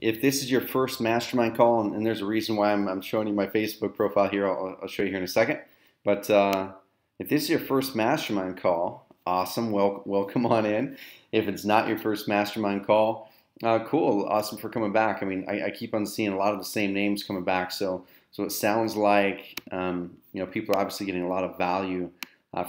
If this is your first mastermind call, and there's a reason why I'm showing you my Facebook profile here, I'll show you here in a second. But if this is your first mastermind call, awesome, welcome on in. If it's not your first mastermind call, cool, awesome for coming back. I mean, I keep on seeing a lot of the same names coming back, so it sounds like people are obviously getting a lot of value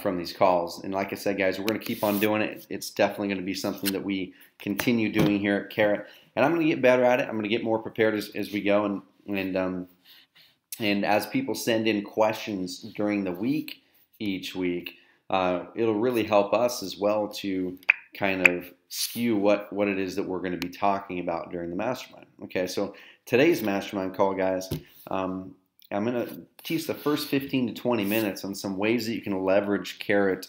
from these calls. And like I said, guys, we're going to keep on doing it. It's definitely going to be something that we continue doing here at Carrot. And I'm going to get better at it. I'm going to get more prepared as we go. And as people send in questions during the week, each week, it'll really help us as well to kind of skew what it is that we're going to be talking about during the mastermind. Okay, so today's mastermind call, guys, I'm going to teach the first 15 to 20 minutes on some ways that you can leverage Carrot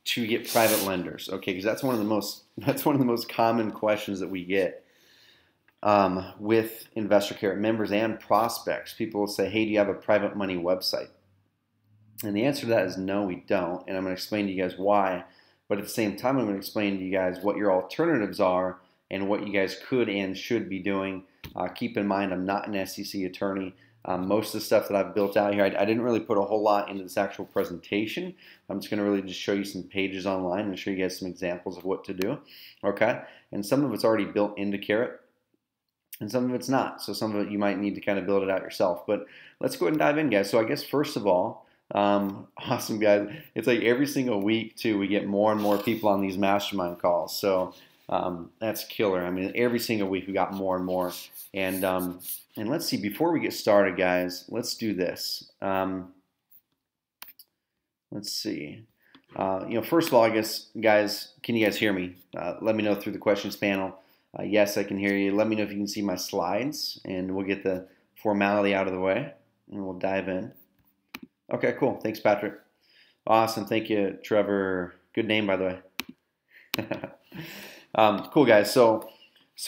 to get private lenders. Okay, because that's one of the most common questions that we get with Investor Carrot members and prospects. People will say, "Hey, do you have a private money website?" And the answer to that is no, we don't. And I'm going to explain to you guys why. But at the same time, I'm going to explain to you guys what your alternatives are and what you guys could and should be doing. Keep in mind, I'm not an SEC attorney. Most of the stuff that I've built out here, I didn't really put a whole lot into this actual presentation. I'm just going to really just show you some pages online and show you guys some examples of what to do. Okay? And some of it's already built into Carrot, and some of it's not. So some of it you might need to kind of build it out yourself. But let's go ahead and dive in, guys. So I guess first of all, awesome, guys. It's like every single week, too, we get more and more people on these mastermind calls. So that's killer. I mean, every single week we got more and more. And let's see, before we get started, guys, let's do this. Let's see. First of all, I guess, guys, can you guys hear me? Let me know through the questions panel. Yes, I can hear you. Let me know if you can see my slides, and we'll get the formality out of the way, and we'll dive in. Okay, cool. Thanks, Patrick. Awesome. Thank you, Trevor. Good name, by the way. Cool, guys. So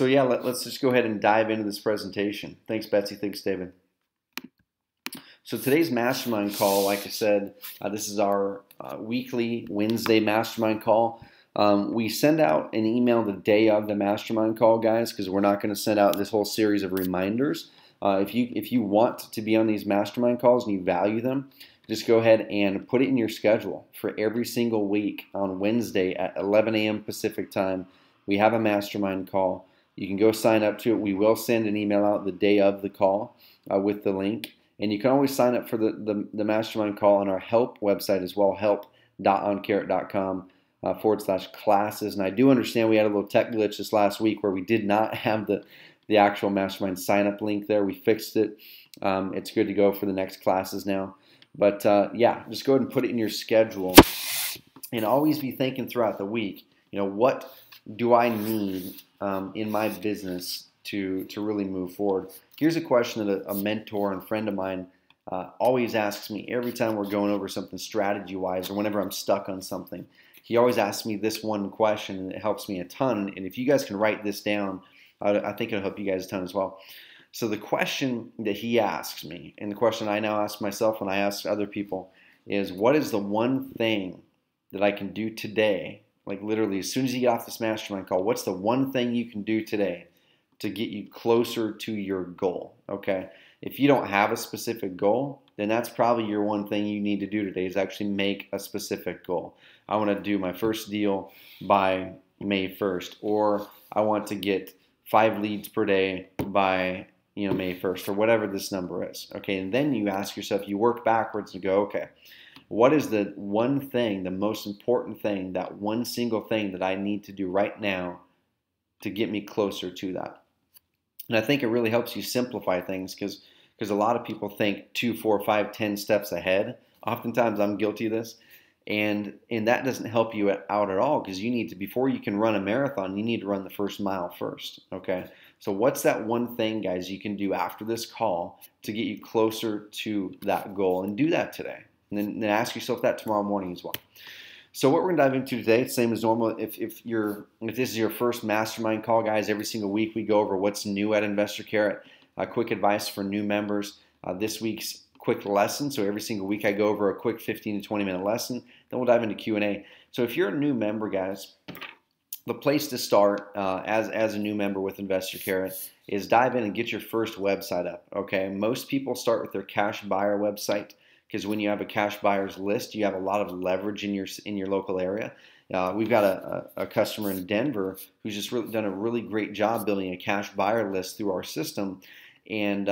yeah, let's just go ahead and dive into this presentation. Thanks, Betsy. Thanks, David. So today's mastermind call, like I said, this is our weekly Wednesday mastermind call. We send out an email the day of the mastermind call, guys, because we're not going to send out this whole series of reminders. If you want to be on these mastermind calls and you value them, just go ahead and put it in your schedule for every single week on Wednesday at 11 a.m. Pacific time. We have a mastermind call. You can go sign up to it. We will send an email out the day of the call with the link. And you can always sign up for the mastermind call on our help website as well, help.oncarrot.com /classes. And I do understand we had a little tech glitch this last week where we did not have the actual mastermind sign up link there. We fixed it. It's good to go for the next classes now. But yeah, just go ahead and put it in your schedule and always be thinking throughout the week, what do I need in my business to really move forward? Here's a question that a mentor and friend of mine always asks me every time we're going over something strategy-wise or whenever I'm stuck on something. He always asks me this one question, and it helps me a ton. And if you guys can write this down, I think it'll help you guys a ton as well. So the question that he asks me, and the question I now ask myself when I ask other people, is what is the one thing that I can do today? Like literally, as soon as you get off this mastermind call, what's the one thing you can do today to get you closer to your goal? Okay. If you don't have a specific goal, then that's probably your one thing you need to do today is actually make a specific goal. I want to do my first deal by May 1st, or I want to get 5 leads per day by May 1st, or whatever this number is. Okay, and then you ask yourself, you work backwards and go, okay, what is the one thing, the most important thing, that one single thing that I need to do right now to get me closer to that? And I think it really helps you simplify things because a lot of people think 2, 4, 5, 10 steps ahead. Oftentimes I'm guilty of this. And that doesn't help you out at all because you need to, before you can run a marathon, you need to run the first mile first, okay? So what's that one thing, guys, you can do after this call to get you closer to that goal? And do that today. And then ask yourself that tomorrow morning as well. So what we're going to dive into today, same as normal, if this is your first mastermind call, guys, every single week we go over what's new at Investor Carrot, quick advice for new members. This week's quick lesson. So every single week I go over a quick 15 to 20 minute lesson. Then we'll dive into Q&A. So if you're a new member, guys, the place to start as a new member with Investor Carrot is dive in and get your first website up. Okay, most people start with their cash buyer website because when you have a cash buyers list, you have a lot of leverage in your local area. We've got a customer in Denver who's just done a really great job building a cash buyer list through our system, and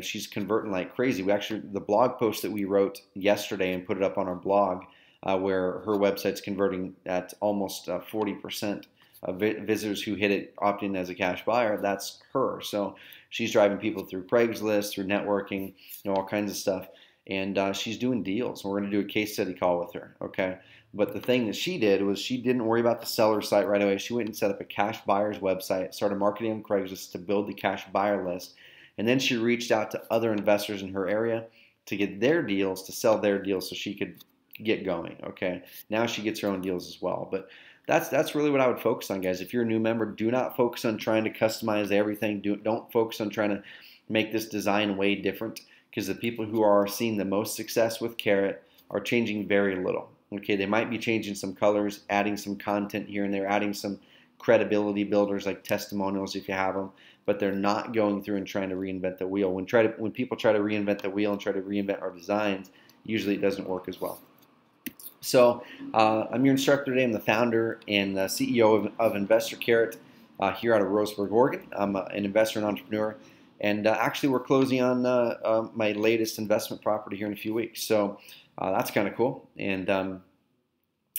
she's converting like crazy. The blog post that we wrote yesterday and put it up on our blog, where her website's converting at almost 40% of visitors who hit it opt in as a cash buyer. That's her. So she's driving people through Craigslist, through networking, all kinds of stuff. And she's doing deals. We're going to do a case study call with her, okay? But the thing that she did was she didn't worry about the seller site right away. She went and set up a cash buyer's website, started marketing on Craigslist to build the cash buyer list. And then she reached out to other investors in her area to get their deals, to sell their deals so she could get going, okay? Now she gets her own deals as well. But that's really what I would focus on, guys. If you're a new member, do not focus on trying to customize everything. Don't focus on trying to make this design way different, because the people who are seeing the most success with Carrot are changing very little. Okay, they might be changing some colors, adding some content here and there, adding some credibility builders like testimonials if you have them, but they're not going through and trying to reinvent the wheel. When people try to reinvent the wheel and try to reinvent our designs, usually it doesn't work as well. So I'm your instructor today. I'm the founder and CEO of Investor Carrot here out of Roseburg, Oregon. I'm an investor and entrepreneur. And actually, we're closing on my latest investment property here in a few weeks. So that's kind of cool. And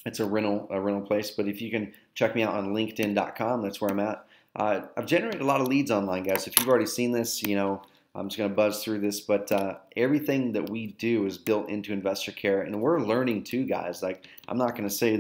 it's a rental place. But if you can check me out on LinkedIn.com, that's where I'm at. I've generated a lot of leads online, guys. If you've already seen this, I'm just going to buzz through this. But everything that we do is built into Investor Carrot. And we're learning too, guys. Like, I'm not going to say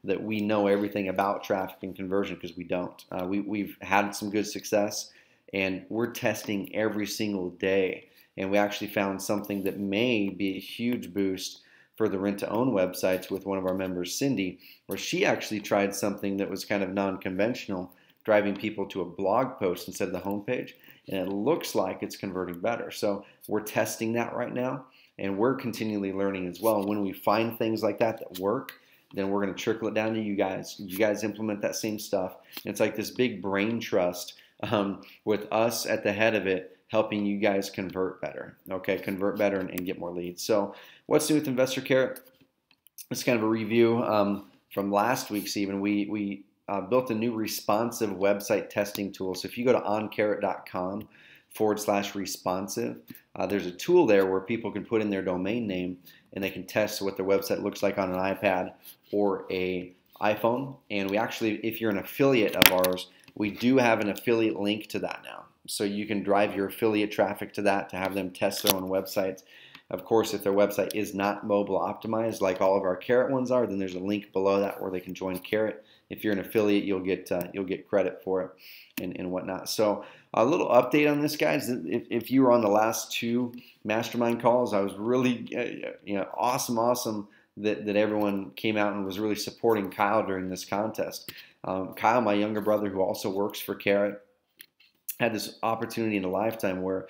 that we know everything about traffic and conversion, because we don't. We've had some good success. And we're testing every single day. And we actually found something that may be a huge boost for the rent-to-own websites with one of our members, Cindy, where she actually tried something that was kind of non-conventional, driving people to a blog post instead of the homepage. And it looks like it's converting better. So we're testing that right now. And we're continually learning as well. When we find things like that work, then we're going to trickle it down to you guys. You guys implement that same stuff. And it's like this big brain trust with us at the head of it, helping you guys convert better, okay? Convert better and get more leads. So what's new with Investor Carrot? It's kind of a review from last week's even. We built a new responsive website testing tool. So if you go to oncarrot.com/responsive, there's a tool there where people can put in their domain name and they can test what their website looks like on an iPad or a iPhone. And we actually, if you're an affiliate of ours, we do have an affiliate link to that now. So you can drive your affiliate traffic to that to have them test their own websites. Of course, if their website is not mobile optimized like all of our Carrot ones are, then there's a link below that where they can join Carrot. If you're an affiliate, you'll get credit for it and whatnot. So a little update on this, guys. If you were on the last two Mastermind calls, I was really awesome that everyone came out and was really supporting Kyle during this contest. Kyle, my younger brother, who also works for Carrot, had this opportunity in a lifetime where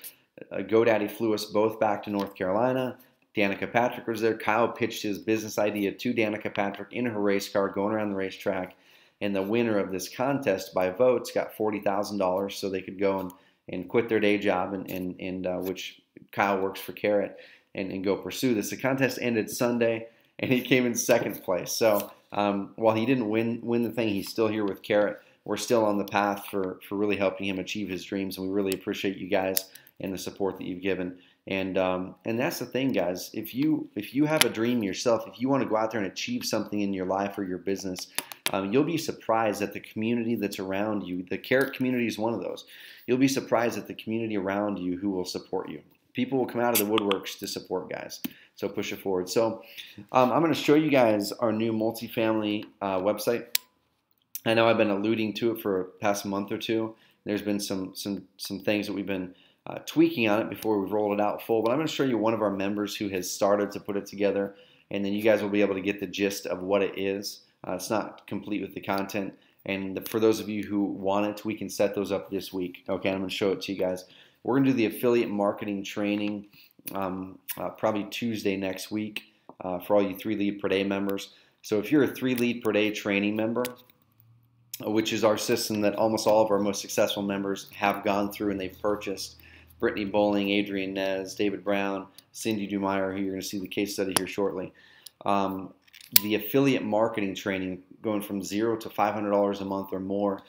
GoDaddy flew us both back to North Carolina. Danica Patrick was there. Kyle pitched his business idea to Danica Patrick in her race car going around the racetrack. And the winner of this contest by votes got $40,000 so they could go and quit their day job, and which Kyle works for Carrot, and go pursue this. The contest ended Sunday, and he came in second place. So while he didn't win the thing, he's still here with Carrot. We're still on the path for really helping him achieve his dreams, and we really appreciate you guys and the support that you've given. And that's the thing, guys. If you have a dream yourself, if you want to go out there and achieve something in your life or your business, you'll be surprised at the community that's around you. The Carrot community is one of those. You'll be surprised at the community around you who will support you. People will come out of the woodworks to support, guys. So push it forward. So I'm going to show you guys our new multifamily website. I know I've been alluding to it for the past month or two. There's been some things that we've been tweaking on it before we've rolled it out full. But I'm going to show you one of our members who has started to put it together, and then you guys will be able to get the gist of what it is. It's not complete with the content. And for those of you who want it, we can set those up this week. Okay, I'm going to show it to you guys. We're going to do the affiliate marketing training probably Tuesday next week for all you 3 lead per day members. So if you're a 3 lead per day training member, which is our system that almost all of our most successful members have gone through and they've purchased. Brittany Bowling, Adrian Nez, David Brown, Cindy Dumeyer, who you're going to see the case study here shortly. The affiliate marketing training, going from $0 to $500 a month or more,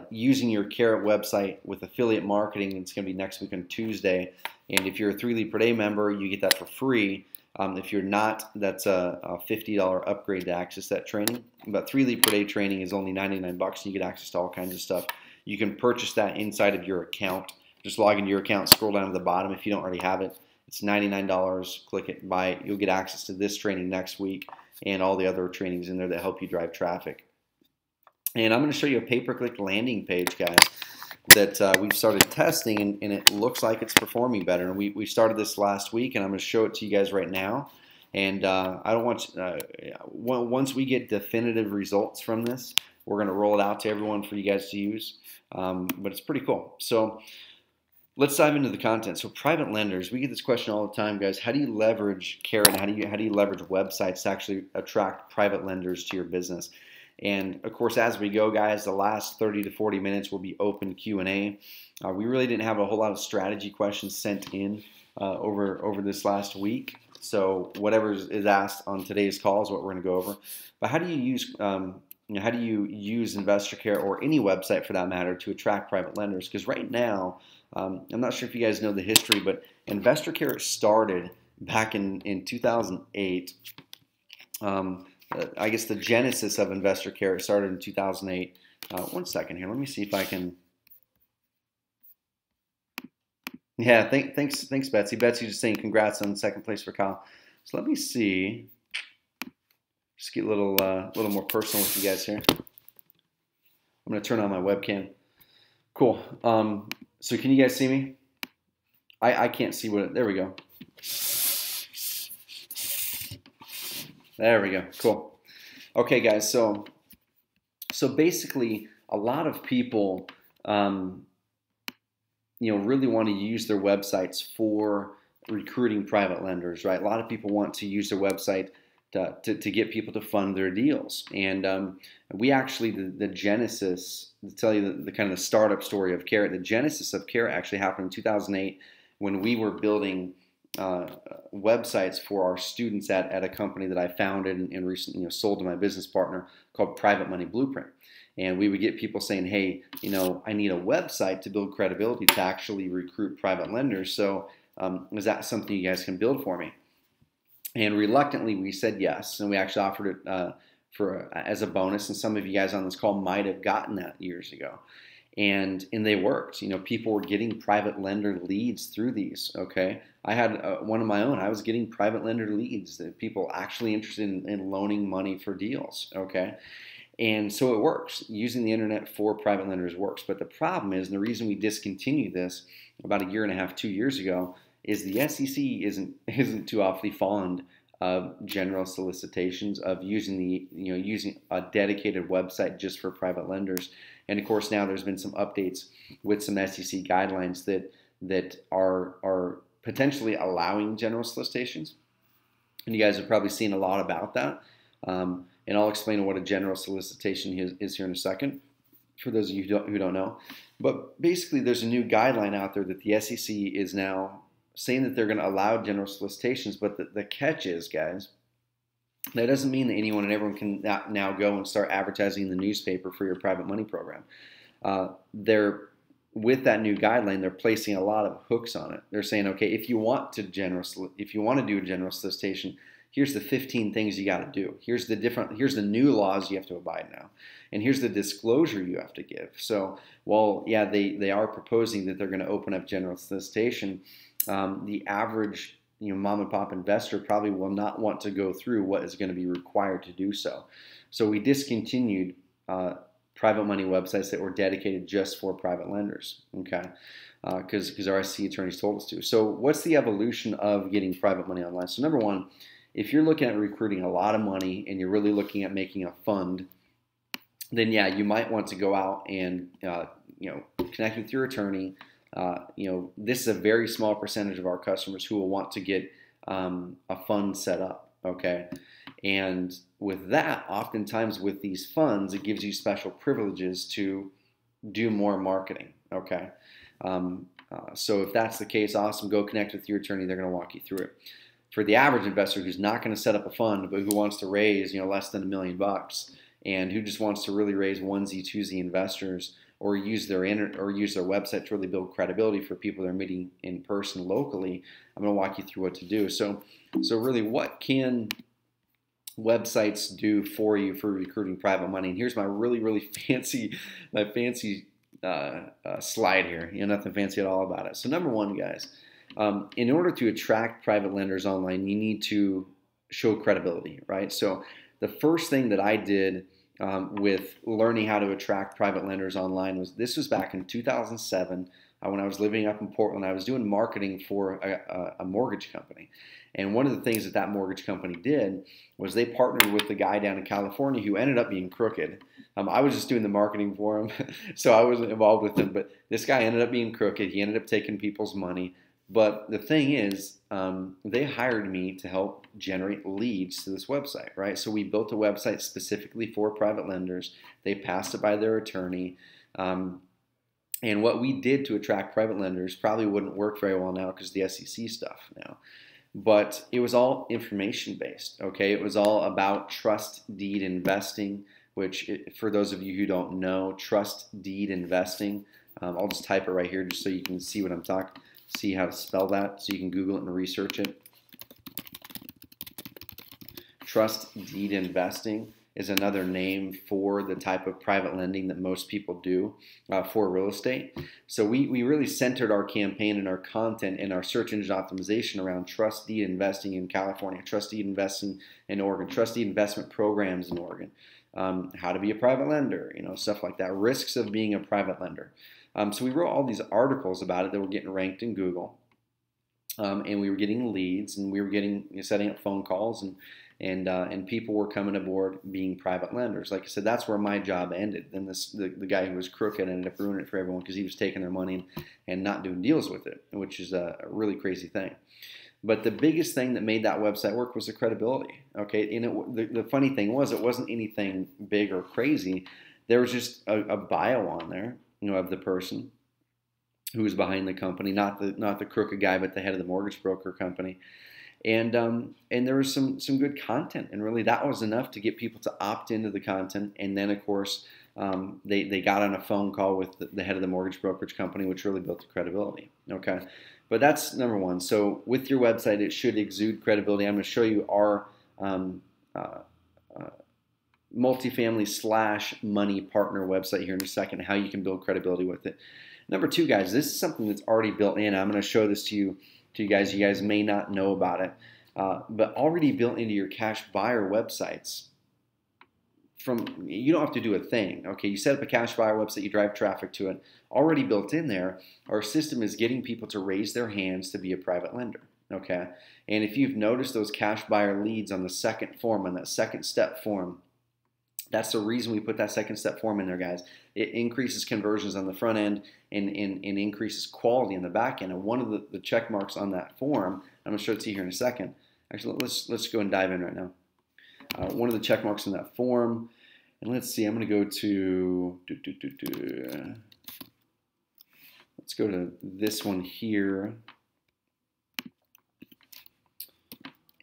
using your Carrot website with affiliate marketing. It's going to be next week on Tuesday. And if you're a 3 Lead Per Day member, you get that for free. If you're not, that's a $50 upgrade to access that training. But 3 Lead Per Day training is only $99 and you get access to all kinds of stuff. You can purchase that inside of your account. Just log into your account, scroll down to the bottom if you don't already have it. It's $99, click it, buy it. You'll get access to this training next week and all the other trainings in there that help you drive traffic. And I'm going to show you a pay-per-click landing page, guys, that we've started testing, and it looks like it's performing better. And we started this last week, and I'm going to show it to you guys right now. And I don't want once we get definitive results from this, we're going to roll it out to everyone for you guys to use. But it's pretty cool. So let's dive into the content. So private lenders, we get this question all the time, guys. How do you leverage Carrot? How do you leverage websites to actually attract private lenders to your business? And of course, as we go, guys, the last 30 to 40 minutes will be open Q&A. We really didn't have a whole lot of strategy questions sent in over this last week. So whatever is asked on today's call is what we're going to go over. But how do you use how do you use InvestorCare or any website for that matter to attract private lenders? Because right now, I'm not sure if you guys know the history, but InvestorCare started back in 2008. I guess the genesis of InvestorCare started in 2008. One second here. Let me see if I can. Yeah, thanks, Betsy. Betsy just saying congrats on second place for Kyle. So let me see. Just get a little more personal with you guys here. I'm going to turn on my webcam. Cool. So can you guys see me? I can't see what. There we go. There we go. Cool. Okay, guys. So basically, a lot of people, really want to use their websites for recruiting private lenders, right? A lot of people want to use their website to get people to fund their deals. And we actually, the genesis, to tell you the kind of the startup story of Carrot, the genesis of Carrot actually happened in 2008 when we were building websites for our students at a company that I founded and recently sold to my business partner called Private Money Blueprint. And we would get people saying, hey, I need a website to build credibility to actually recruit private lenders. So is that something you guys can build for me? And reluctantly, we said yes. And we actually offered it as a bonus. And some of you guys on this call might have gotten that years ago. And they worked. People were getting private lender leads through these. Okay, I had one of my own. I was getting private lender leads, that people actually interested in loaning money for deals. Okay, and so it works. Using the internet for private lenders works. But the problem is, and the reason we discontinued this about a year and a half, 2 years ago, is the SEC isn't too awfully fond of general solicitations, of using using a dedicated website just for private lenders. And of course, now there's been some updates with some SEC guidelines that are potentially allowing general solicitations. And you guys have probably seen a lot about that. And I'll explain what a general solicitation is here in a second, for those of you who don't know. But basically, there's a new guideline out there that the SEC is now saying that they're going to allow general solicitations. But the catch is, guys, that doesn't mean that anyone and everyone can now go and start advertising in the newspaper for your private money program. With that new guideline, they're placing a lot of hooks on it. They're saying, okay, if you want to do a general solicitation, here's the 15 things you got to do. Here's the new laws you have to abide now, and here's the disclosure you have to give. So, while yeah, they are proposing that they're going to open up general solicitation, the average mom and pop investor probably will not want to go through what is going to be required to do so. So we discontinued private money websites that were dedicated just for private lenders, okay? Because our SEC attorneys told us to. So what's the evolution of getting private money online? So number one, if you're looking at recruiting a lot of money and you're really looking at making a fund, then yeah, you might want to go out and connect with your attorney. This is a very small percentage of our customers who will want to get a fund set up, okay? And with that, oftentimes with these funds, it gives you special privileges to do more marketing, okay? So if that's the case, awesome, go connect with your attorney. They're going to walk you through it. For the average investor who's not going to set up a fund, but who wants to raise, less than $1 million and who just wants to really raise onesie, twosie investors, or use their website to really build credibility for people they're meeting in person locally, I'm going to walk you through what to do. So really, what can websites do for you for recruiting private money? And here's my really fancy slide here. Nothing fancy at all about it. So number one, guys, in order to attract private lenders online, you need to show credibility, right? So the first thing that I did with learning how to attract private lenders online was back in 2007 when I was living up in Portland. I was doing marketing for a mortgage company. And one of the things that mortgage company did was they partnered with the guy down in California who ended up being crooked. I was just doing the marketing for him, so I wasn't involved with him. But this guy ended up being crooked. He ended up taking people's money. But the thing is, they hired me to help generate leads to this website, right? So we built a website specifically for private lenders. They passed it by their attorney. And what we did to attract private lenders probably wouldn't work very well now because the SEC stuff now. But it was all information based, okay? It was all about trust deed investing, which for those of you who don't know, trust deed investing, I'll just type it right here just so you can see what I'm talking, see how to spell that, so you can Google it and research it. Trust deed investing is another name for the type of private lending that most people do for real estate. So we really centered our campaign and our content and our search engine optimization around trust deed investing in California, trust deed investing in Oregon, trust deed investment programs in Oregon, how to be a private lender, stuff like that, risks of being a private lender. So we wrote all these articles about it that were getting ranked in Google, and we were getting leads, and we were setting up phone calls, and people were coming aboard being private lenders. Like I said, that's where my job ended. Then the guy who was crooked ended up ruining it for everyone because he was taking their money and not doing deals with it, which is a really crazy thing. But the biggest thing that made that website work was the credibility. Okay, and the funny thing was, it wasn't anything big or crazy. There was just a bio on there, of the person who was behind the company, not the crooked guy, but the head of the mortgage broker company. And there was some good content, and really that was enough to get people to opt into the content. And then, of course, they got on a phone call with the head of the mortgage brokerage company, which really built the credibility. Okay, but that's number one. So with your website, it should exude credibility. I'm going to show you our multifamily / money partner website here in a second, how you can build credibility with it. Number two, guys, this is something that's already built in. I'm going to show this to you guys. You guys may not know about it, but already built into your cash buyer websites. You don't have to do a thing. Okay, you set up a cash buyer website, you drive traffic to it. Already built in there, our system is getting people to raise their hands to be a private lender. Okay, and if you've noticed those cash buyer leads on the second form, on that second step form, that's the reason we put that second step form in there, guys. It increases conversions on the front end and increases quality on the back end. And one of the check marks on that form, I'm going to show it to you here in a second. Actually, let's go and dive in right now. One of the check marks on that form, and let's see, I'm going to go to, let's go to this one here.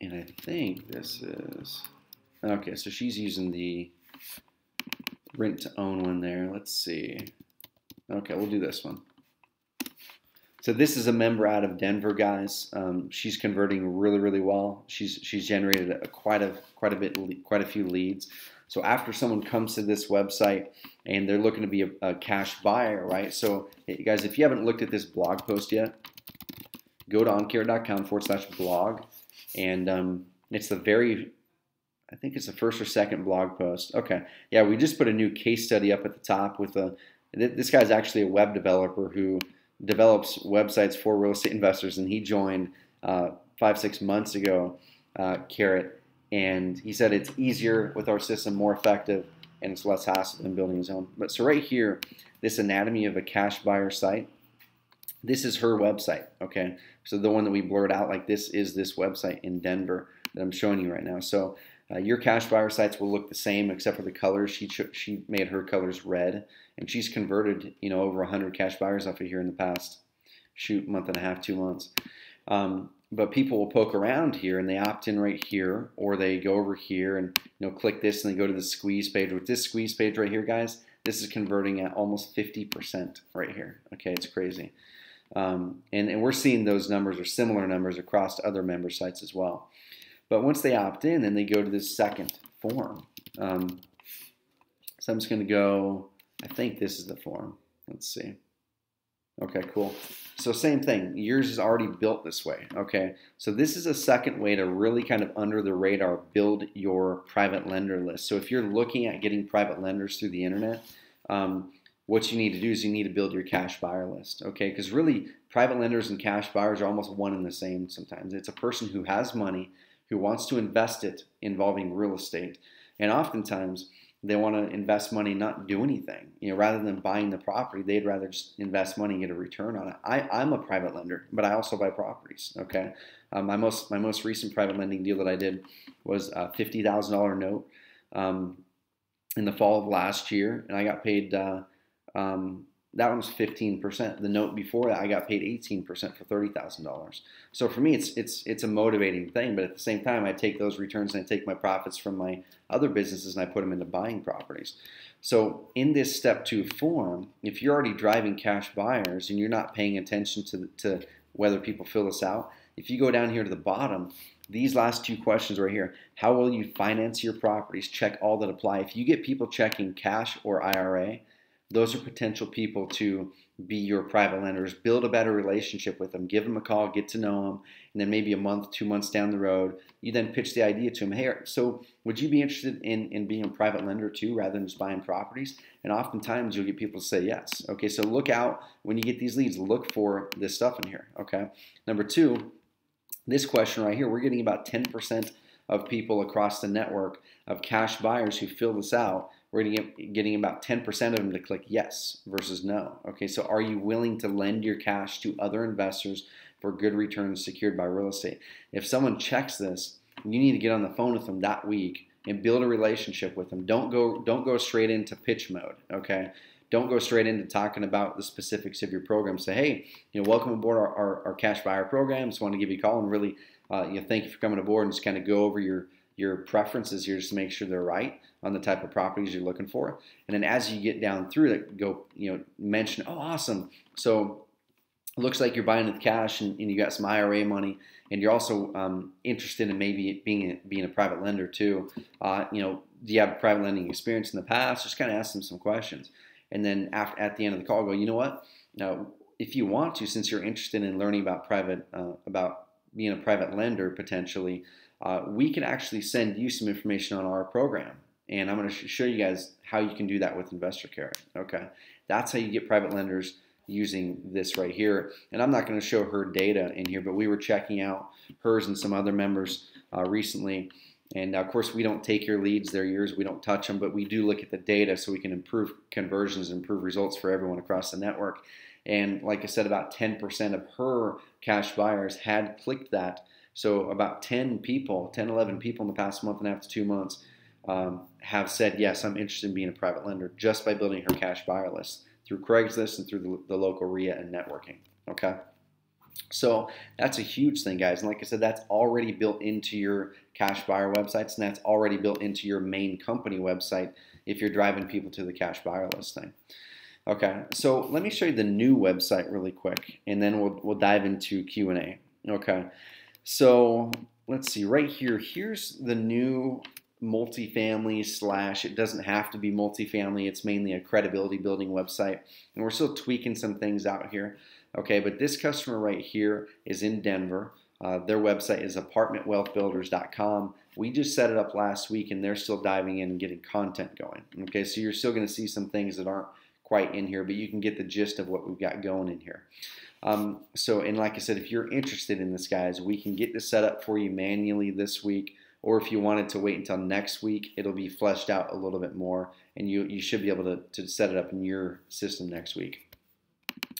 And I think this is, okay, so she's using the rent to own one there. Let's see. Okay, we'll do this one. So this is a member out of Denver, guys. She's converting really well. She's generated quite a few leads. So after someone comes to this website and they're looking to be a cash buyer, right? So guys, if you haven't looked at this blog post yet, go to oncarrot.com/blog, and it's I think it's the first or second blog post. Okay, yeah, we just put a new case study up at the top with this guy's actually a web developer who develops websites for real estate investors, and he joined 5-6 months ago, Carrot, and he said it's easier with our system, more effective, and it's less hassle than building his own. But so right here, this anatomy of a cash buyer site, this is her website, okay? So the one that we blurred out, like this is this website in Denver that I'm showing you right now. So Your cash buyer sites will look the same except for the colors. She made her colors red, and she's converted over 100 cash buyers off of here in the past month and a half, 2 months. But people will poke around here and they opt in right here, or they go over here and click this and they go to the squeeze page. With this squeeze page right here, guys, this is converting at almost 50% right here. Okay, it's crazy. And we're seeing those numbers or similar numbers across other member sites as well. But once they opt in, then they go to this second form. So I'm just going to go, I think this is the form. Let's see. Okay, cool. So same thing. Yours is already built this way. Okay, so this is a second way to really kind of under the radar build your private lender list. So if you're looking at getting private lenders through the internet, what you need to do is you need to build your cash buyer list. Okay, because really private lenders and cash buyers are almost one and the same sometimes. It's a person who has money, who wants to invest it involving real estate, and oftentimes they want to invest money, not do anything. Rather than buying the property, they'd rather just invest money and get a return on it. I'm a private lender, but I also buy properties. Okay, my most recent private lending deal that I did was a $50,000 note in the fall of last year, and I got paid. That one was 15%. The note before that, I got paid 18% for $30,000. So for me, it's a motivating thing. But at the same time, I take those returns and I take my profits from my other businesses and I put them into buying properties. So in this step 2 form, if you're already driving cash buyers and you're not paying attention to whether people fill this out, if you go down here to the bottom, these last 2 questions right here, how will you finance your properties? Check all that apply. If you get people checking cash or IRA, those are potential people to be your private lenders. Build a better relationship with them. Give them a call, get to know them, and then maybe a month, 2 months down the road, you then pitch the idea to them. Hey, so would you be interested in being a private lender too, rather than just buying properties? And oftentimes you'll get people to say yes. Okay, so look out when you get these leads. Look for this stuff in here. Okay. Number 2, this question right here, we're getting about 10% of people across the network of cash buyers who fill this out. We're getting about 10% of them to click yes versus no. Okay, so are you willing to lend your cash to other investors for good returns secured by real estate? If someone checks this, you need to get on the phone with them that week and build a relationship with them. Don't go straight into pitch mode. Okay, don't go straight into talking about the specifics of your program. Say, hey, welcome aboard our cash buyer program. Just want to give you a call and really, thank you for coming aboard, and just kind of go over your preferences here just to make sure they're right on the type of properties you're looking for. And then as you get down through it, go, mention, oh, awesome. So it looks like you're buying with cash and you got some IRA money, and you're also interested in maybe being a private lender too. Do you have private lending experience in the past? Just kind of ask them some questions. And then at the end of the call, go, you know what? Now, if you want to, since you're interested in learning about about being a private lender potentially, we can actually send you some information on our program. And I'm going to show you guys how you can do that with Investor Care. Okay, that's how you get private lenders using this right here. And I'm not going to show her data in here, but we were checking out hers and some other members recently. And of course, we don't take your leads, they're yours, we don't touch them, but we do look at the data so we can improve conversions, improve results for everyone across the network. And like I said, about 10% of her cash buyers had clicked that. So about 11 people in the past month and a half to 2 months have said, yes, I'm interested in being a private lender, just by building her cash buyer list through Craigslist and through the local RIA and networking. Okay. So that's a huge thing, guys. And like I said, that's already built into your cash buyer websites, and that's already built into your main company website if you're driving people to the cash buyer list thing. Okay, so let me show you the new website really quick, and then we'll dive into Q&A. Okay, so let's see right here. Here's the new multifamily / it doesn't have to be multifamily. It's mainly a credibility building website, and we're still tweaking some things out here. Okay, but this customer right here is in Denver. Their website is apartmentwealthbuilders.com. We just set it up last week, and they're still diving in and getting content going. Okay, so you're still going to see some things that aren't quite in here, but you can get the gist of what we've got going in here. And like I said, if you're interested in this, guys, we can get this set up for you manually this week, or if you wanted to wait until next week, it'll be fleshed out a little bit more, and you should be able to set it up in your system next week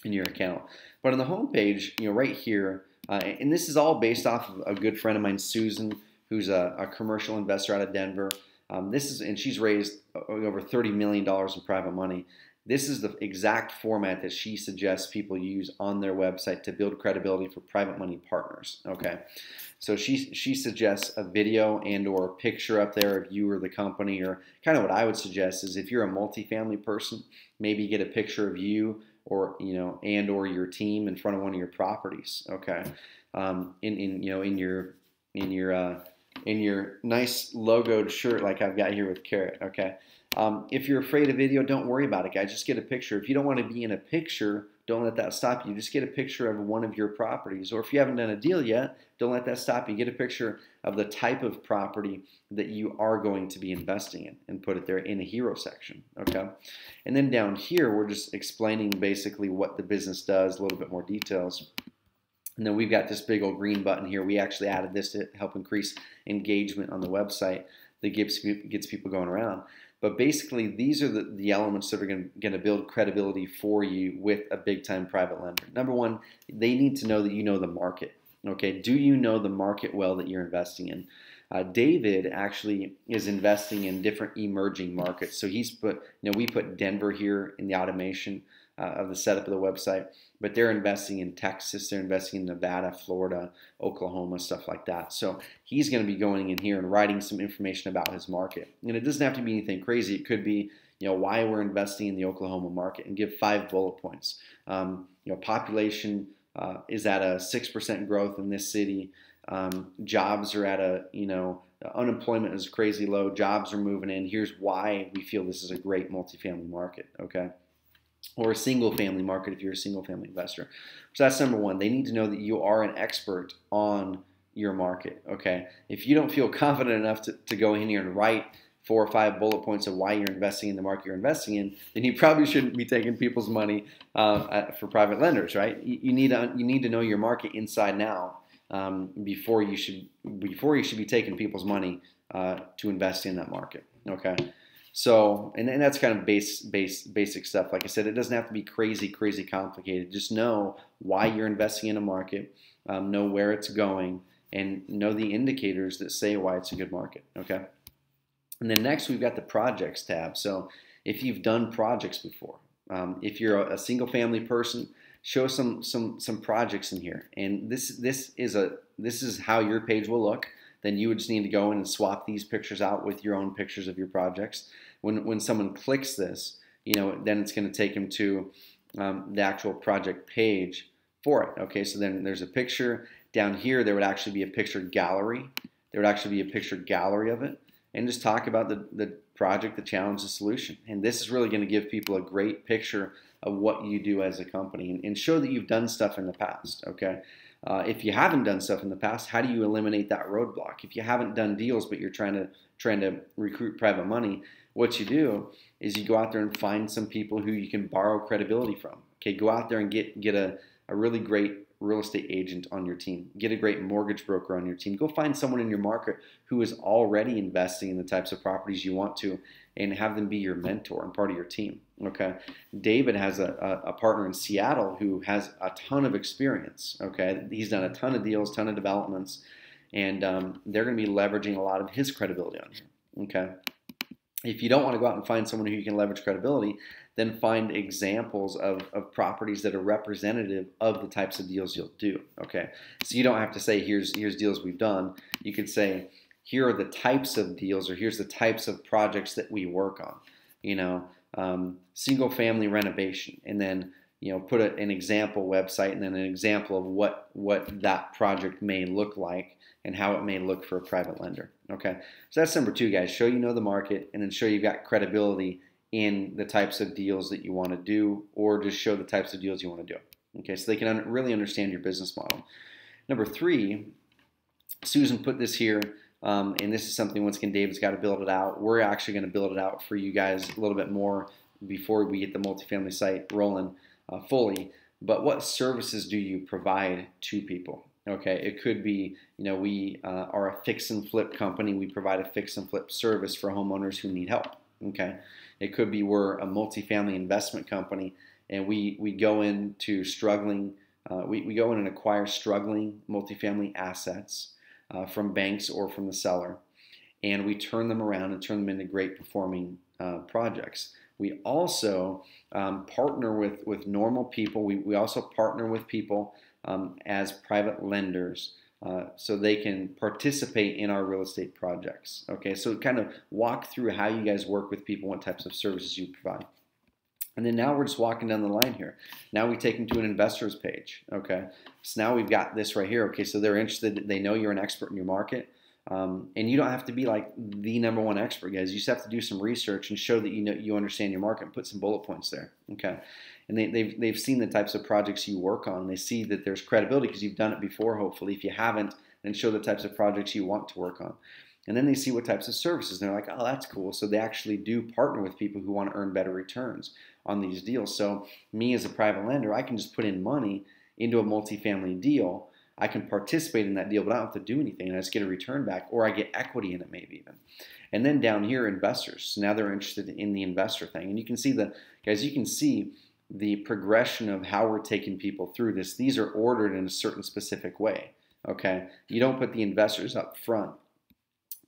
in your account. But on the home page, right here, and this is all based off of a good friend of mine, Susan, who's a commercial investor out of Denver. And she's raised over $30 million in private money. This is the exact format that she suggests people use on their website to build credibility for private money partners. Okay, so she suggests a video and or a picture up there of you or the company, or kind of what I would suggest is if you're a multifamily person, maybe get a picture of you or and or your team in front of one of your properties. Okay, in your nice logoed shirt like I've got here with Carrot. Okay. If you're afraid of video, don't worry about it, guys. Just get a picture. If you don't want to be in a picture, don't let that stop you. Just get a picture of one of your properties. Or if you haven't done a deal yet, don't let that stop you. Get a picture of the type of property that you are going to be investing in and put it there in a hero section. Okay. And then down here, we're just explaining basically what the business does, a little bit more details. And then we've got this big old green button here. We actually added this to help increase engagement on the website that gets people going around. But basically, these are the elements that are going to build credibility for you with a big-time private lender. Number one, they need to know that you know the market. Okay, do you know the market well that you're investing in? David actually is investing in different emerging markets. So he's put, we put Denver here in the automation of the setup of the website, but they're investing in Texas, they're investing in Nevada, Florida, Oklahoma, stuff like that. So he's going to be going in here and writing some information about his market. And it doesn't have to be anything crazy. It could be, why we're investing in the Oklahoma market, and give 5 bullet points. Population is at a 6% growth in this city. Jobs are at unemployment is crazy low. Jobs are moving in. Here's why we feel this is a great multifamily market. Okay. Or a single family market if you're a single family investor. So that's number one. They need to know that you are an expert on your market. Okay. If you don't feel confident enough to go in here and write 4 or 5 bullet points of why you're investing in the market you're investing in, then you probably shouldn't be taking people's money for private lenders, right? You need to know your market inside and out before you should be taking people's money to invest in that market. Okay. So, and that's kind of basic stuff. Like I said, it doesn't have to be crazy complicated. Just know why you're investing in a market, know where it's going, and know the indicators that say why it's a good market. Okay. And then next, we've got the projects tab. So, if you've done projects before, if you're a single family person, show some projects in here. And this is how your page will look. Then you would just need to go in and swap these pictures out with your own pictures of your projects. When someone clicks this, then it's going to take them to the actual project page for it. Okay, so then there's a picture. Down here, there would actually be a picture gallery. There would actually be a picture gallery of it. And just talk about the project, the challenge, the solution. And this is really going to give people a great picture of what you do as a company and show that you've done stuff in the past. Okay. If you haven't done stuff in the past, how do you eliminate that roadblock? If you haven't done deals but you're trying to recruit private money, what you do is you go out there and find some people who you can borrow credibility from. Okay, go out there and get a really great real estate agent on your team. Get a great mortgage broker on your team. Go find someone in your market who is already investing in the types of properties you want to, and have them be your mentor and part of your team. Okay, David has a partner in Seattle who has a ton of experience. Okay, he's done a ton of deals, ton of developments, and they're going to be leveraging a lot of his credibility on here. Okay, if you don't want to go out and find someone who you can leverage credibility, then find examples of properties that are representative of the types of deals you'll do. Okay, so you don't have to say here's deals we've done. You could say here are the types of deals, or here's the types of projects that we work on. Single family renovation, and then put an example website, and then an example of what that project may look like and how it may look for a private lender. Okay, so that's number 2, guys. Show you know the market, and then show you've got credibility in the types of deals that you want to do, or just show the types of deals you want to do. Okay, so they can really understand your business model. Number 3, Susan put this here. And this is something, once again, David's got to build it out. We're actually going to build it out for you guys a little bit more before we get the multifamily site rolling fully. But what services do you provide to people? Okay, it could be, we are a fix and flip company. We provide a fix and flip service for homeowners who need help. Okay, it could be we're a multifamily investment company, and we go into struggling, we go in and acquire struggling multifamily assets. from banks or from the seller, and we turn them around and turn them into great performing projects. We also partner with normal people. We also partner with people as private lenders so they can participate in our real estate projects. Okay, so kind of walk through how you guys work with people, what types of services you provide. And then now we're just walking down the line here. Now we take them to an investor's page. Okay, so now we've got this right here. Okay, so they're interested. They know you're an expert in your market. And you don't have to be like the #1 expert, guys. You just have to do some research and show that you understand your market and put some bullet points there. Okay, and they've seen the types of projects you work on. They see that there's credibility because you've done it before. Hopefully, if you haven't, then show the types of projects you want to work on. And then they see what types of services. And they're like, oh, that's cool. So they actually do partner with people who want to earn better returns on these deals. So me as a private lender, I can just put in money into a multifamily deal. I can participate in that deal, but I don't have to do anything, and I just get a return back, or I get equity in it maybe even. And then down here, investors. So now they're interested in the investor thing. And you can see guys, you can see the progression of how we're taking people through this. These are ordered in a certain specific way, okay? You don't put the investors up front.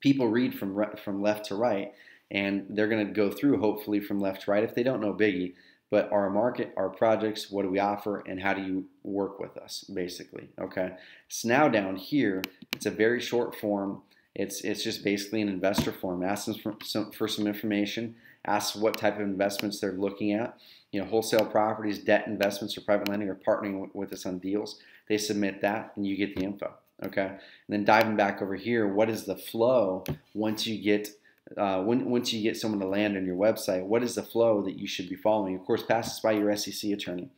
People read from left to right, and they're going to go through hopefully from left to right if they don't know biggie. But our market, our projects, what do we offer, and how do you work with us, basically, okay? So now down here, it's a very short form. It's just basically an investor form. Ask them for some information. Ask what type of investments they're looking at. You know, wholesale properties, debt investments, or private lending, or partnering with us on deals. They submit that, and you get the info, okay? And then diving back over here, what is the flow once you get once you get someone to land on your website? What is the flow that you should be following? Of course, pass this by your SEC attorney.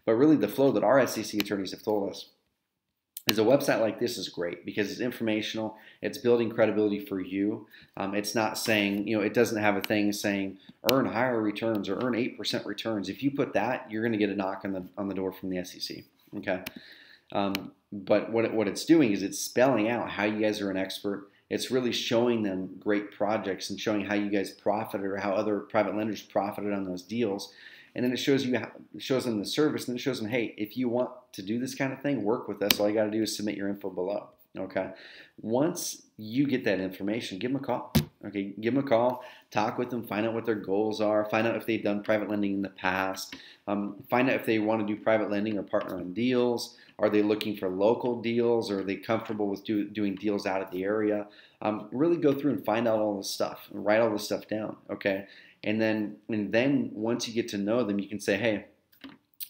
But really the flow that our SEC attorneys have told us is a website like this is great because it's informational. It's building credibility for you. It's not saying, it doesn't have a thing saying earn higher returns or earn 8% returns. If you put that, you're going to get a knock on the door from the SEC. Okay. But what it's doing is it's spelling out how you guys are an expert. It's really showing them great projects and showing how you guys profited or how other private lenders profited on those deals. And then it shows them the service, and it shows them, hey, if you want to do this kind of thing, work with us. All you got to do is submit your info below. Okay. Once you get that information, give them a call. Okay, give them a call, talk with them, find out what their goals are, find out if they've done private lending in the past, find out if they want to do private lending or partner on deals. Are they looking for local deals? Or are they comfortable with doing deals out of the area? Really go through and find out all this stuff and write all this stuff down. Okay, and then once you get to know them, you can say, hey,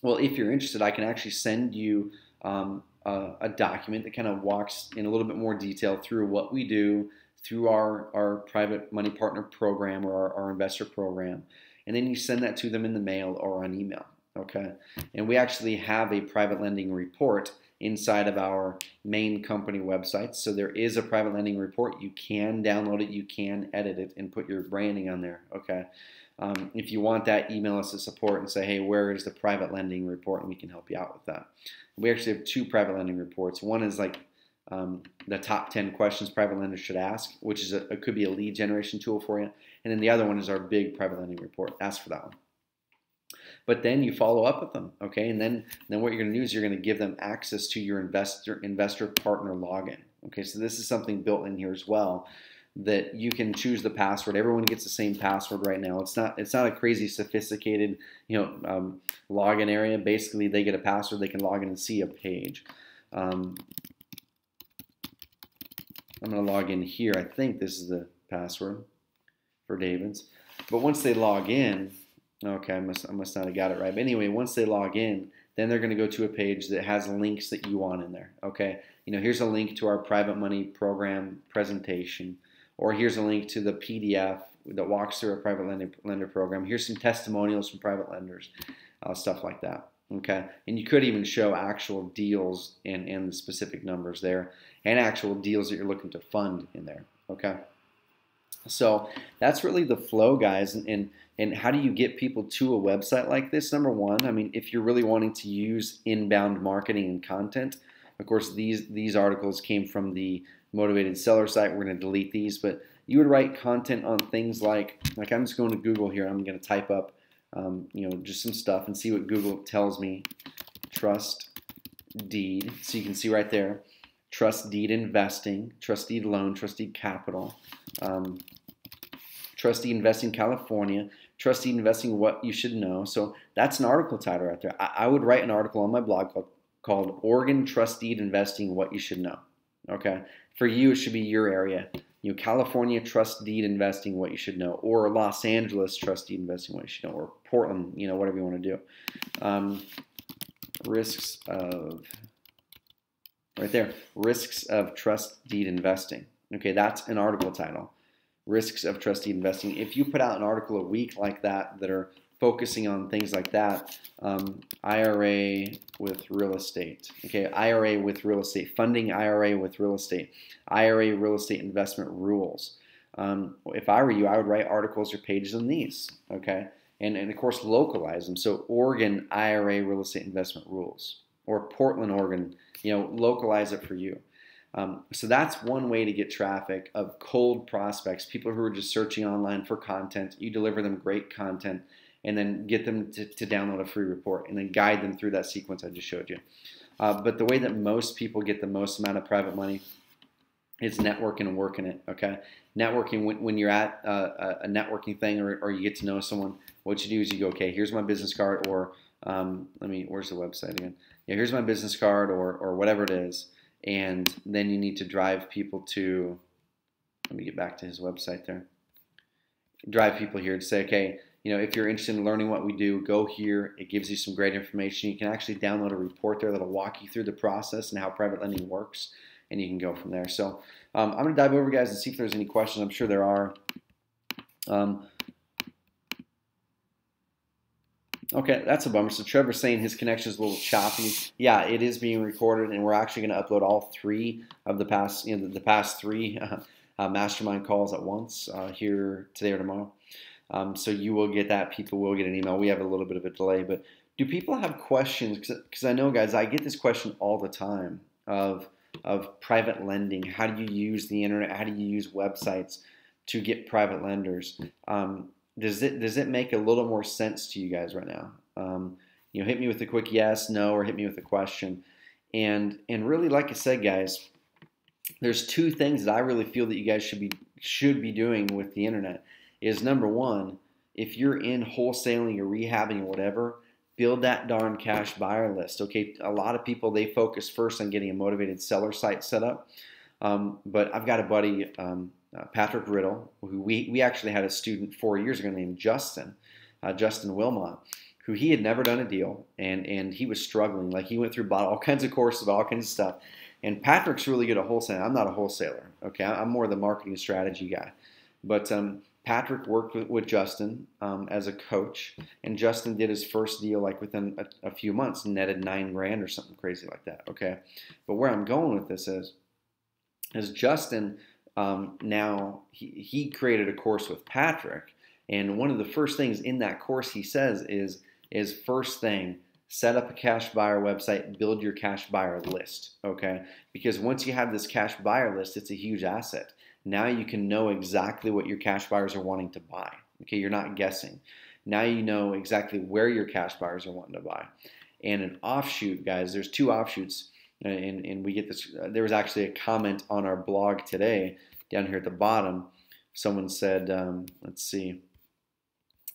well, if you're interested, I can actually send you a document that kind of walks in a little bit more detail through what we do through our private money partner program or our investor program. And then you send that to them in the mail or on email. Okay. And we actually have a private lending report inside of our main company website. So there is a private lending report. You can download it. You can edit it and put your branding on there. Okay. If you want that, email us at support and say, hey, where is the private lending report? And we can help you out with that. We actually have 2 private lending reports. One is like the top 10 questions private lenders should ask, which is it could be a lead generation tool for you. And then the other one is our big private lending report. Ask for that one. But then you follow up with them, okay? And then what you're going to do is you're going to give them access to your investor partner login. Okay, so this is something built in here as well, that you can choose the password. Everyone gets the same password right now. It's not a crazy sophisticated login area. Basically, they get a password. They can log in and see a page. I'm going to log in here. I think this is the password for David's. But once they log in, okay, I must not have got it right. But anyway, once they log in, then they're going to go to a page that has links that you want in there. Okay, here's a link to our private money program presentation, or here's a link to the PDF that walks through our private lender program. Here's some testimonials from private lenders, stuff like that. Okay, and you could even show actual deals and the specific numbers there, and actual deals that you're looking to fund in there. Okay, so that's really the flow, guys. And how do you get people to a website like this? Number one, I mean, if you're really wanting to use inbound marketing and content, of course, these articles came from the Motivated Seller site. We're going to delete these, but you would write content on things like I'm just going to Google here. I'm going to type up just some stuff and see what Google tells me. Trust deed. So you can see right there. trust deed investing, trust deed loan, trust deed capital, trust deed investing California, trust deed investing what you should know. So that's an article title right there. I would write an article on my blog called Oregon Trust Deed Investing What You Should Know. Okay, for you it should be your area. California trust deed investing what you should know, or Los Angeles trust deed investing what you should know, or Portland, whatever you want to do. Risks of right there. Risks of trust deed investing. Okay, that's an article title. Risks of trust deed investing. If you put out an article a week like that are focusing on things like that, IRA with real estate. Okay, IRA with real estate, funding IRA with real estate, IRA real estate investment rules. If I were you, I would write articles or pages on these. Okay, and of course localize them. So Oregon IRA real estate investment rules, or Portland, Oregon. Localize it for you. So that's one way to get traffic of cold prospects, people who are just searching online for content. You deliver them great content, and then get them to download a free report, and then guide them through that sequence I just showed you. But the way that most people get the most amount of private money is networking and working it. Okay, networking, when you're at a networking thing, or you get to know someone, what you do is you go, okay, here's my business card, or where's the website again? Yeah, here's my business card, or whatever it is, and then you need to drive people to. Let me get back to his website there. Drive people here to say, okay, if you're interested in learning what we do, go here. It gives you some great information. You can actually download a report there that'll walk you through the process and how private lending works, and you can go from there. So I'm going to dive over, guys, and see if there's any questions. I'm sure there are. Okay, that's a bummer. So Trevor's saying his connection is a little choppy. Yeah, it is being recorded, and we're actually going to upload all three of the past, the past three mastermind calls at once here today or tomorrow. So you will get that. People will get an email. We have a little bit of a delay, but do people have questions? Because I know, guys, I get this question all the time of private lending. How do you use the internet? How do you use websites to get private lenders? Does it make a little more sense to you guys right now? Hit me with a quick yes, no, or hit me with a question. And really, like I said, guys, there's two things that I really feel that you guys should be doing with the internet. Is number one, if you're in wholesaling or rehabbing or whatever, build that darn cash buyer list. Okay, a lot of people, they focus first on getting a motivated seller site set up. But I've got a buddy, Patrick Riddle, who we actually had a student 4 years ago named Justin Wilmot, who he had never done a deal, and he was struggling. Like, he went through, bought all kinds of courses, all kinds of stuff. And Patrick's really good at wholesaling. I'm not a wholesaler. Okay, I'm more the marketing strategy guy. But Patrick worked with Justin as a coach, and Justin did his first deal like within a few months, netted $9,000 or something crazy like that. Okay, but where I'm going with this is Justin now he created a course with Patrick, and one of the first things in that course he says is first thing, set up a cash buyer website, build your cash buyer list. Okay, because once you have this cash buyer list, it's a huge asset. Now you can know exactly what your cash buyers are wanting to buy. Okay, you're not guessing. Now you know exactly where your cash buyers are wanting to buy. And an offshoot, guys, there's two offshoots, and we get this. There was actually a comment on our blog today down here at the bottom. Someone said, let's see.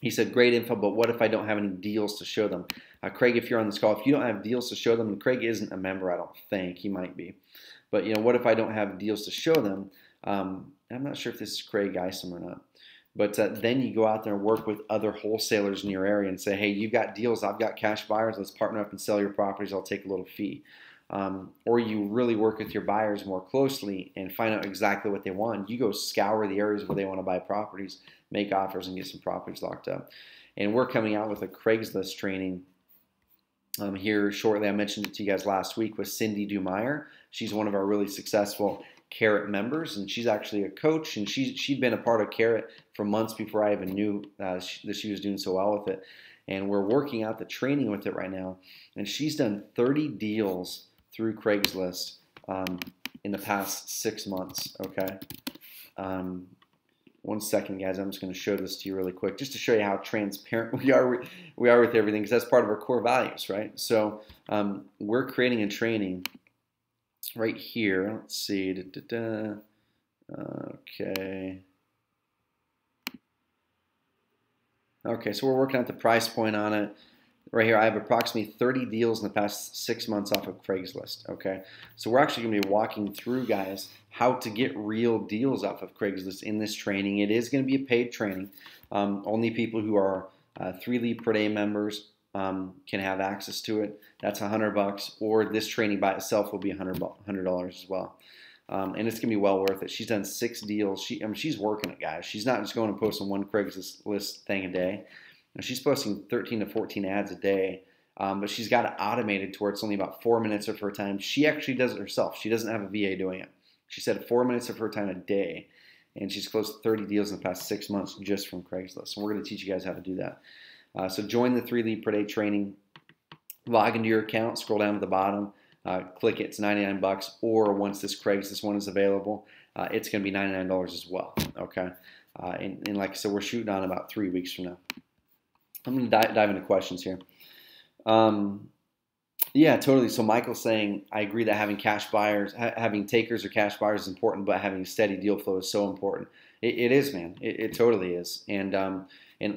He said, great info, but what if I don't have any deals to show them? Craig, if you're on this call, if you don't have deals to show them, and Craig isn't a member, I don't think. He might be. But, what if I don't have deals to show them? I'm not sure if this is Craig Isom or not, but then you go out there and work with other wholesalers in your area and say, hey, you've got deals, I've got cash buyers, let's partner up and sell your properties, I'll take a little fee. Or you really work with your buyers more closely and find out exactly what they want. You go scour the areas where they want to buy properties, make offers, and get some properties locked up. And we're coming out with a Craigslist training here shortly. I mentioned it to you guys last week with Cindy Dumeyer. She's one of our really successful Carrot members, and she's actually a coach, and she'd been a part of Carrot for months before I even knew that she was doing so well with it. And we're working out the training with it right now, and she's done 30 deals through Craigslist in the past 6 months. Okay, 1 second, guys. I'm just going to show this to you really quick, just to show you how transparent we are with everything, because that's part of our core values, right? So we're creating a training right here. Let's see. Okay. Okay, so we're working out the price point on it. Right here, I have approximately 30 deals in the past 6 months off of Craigslist, okay? So we're actually going to be walking through, guys, how to get real deals off of Craigslist in this training. It is going to be a paid training. Only people who are 3 lead per day members can have access to it. That's $100, or this training by itself will be $100 as well. And it's going to be well worth it. She's done 6 deals. She's working it, guys. She's not just going and posting one Craigslist thing a day. She's posting 13 to 14 ads a day, but she's got it automated to where it's only about 4 minutes of her time. She actually does it herself. She doesn't have a VA doing it. She said 4 minutes of her time a day, and she's closed 30 deals in the past 6 months just from Craigslist. And we're going to teach you guys how to do that. So join the 3 lead per day training. Log into your account, scroll down to the bottom, click it. It's $99, or once this Craigslist one is available, it's going to be $99 as well. Okay, and like I said, we're shooting on about 3 weeks from now. I'm going to dive into questions here. Yeah, totally. So Michael's saying, I agree that having cash buyers, having takers or cash buyers is important, but having steady deal flow is so important. It is, man. It totally is. And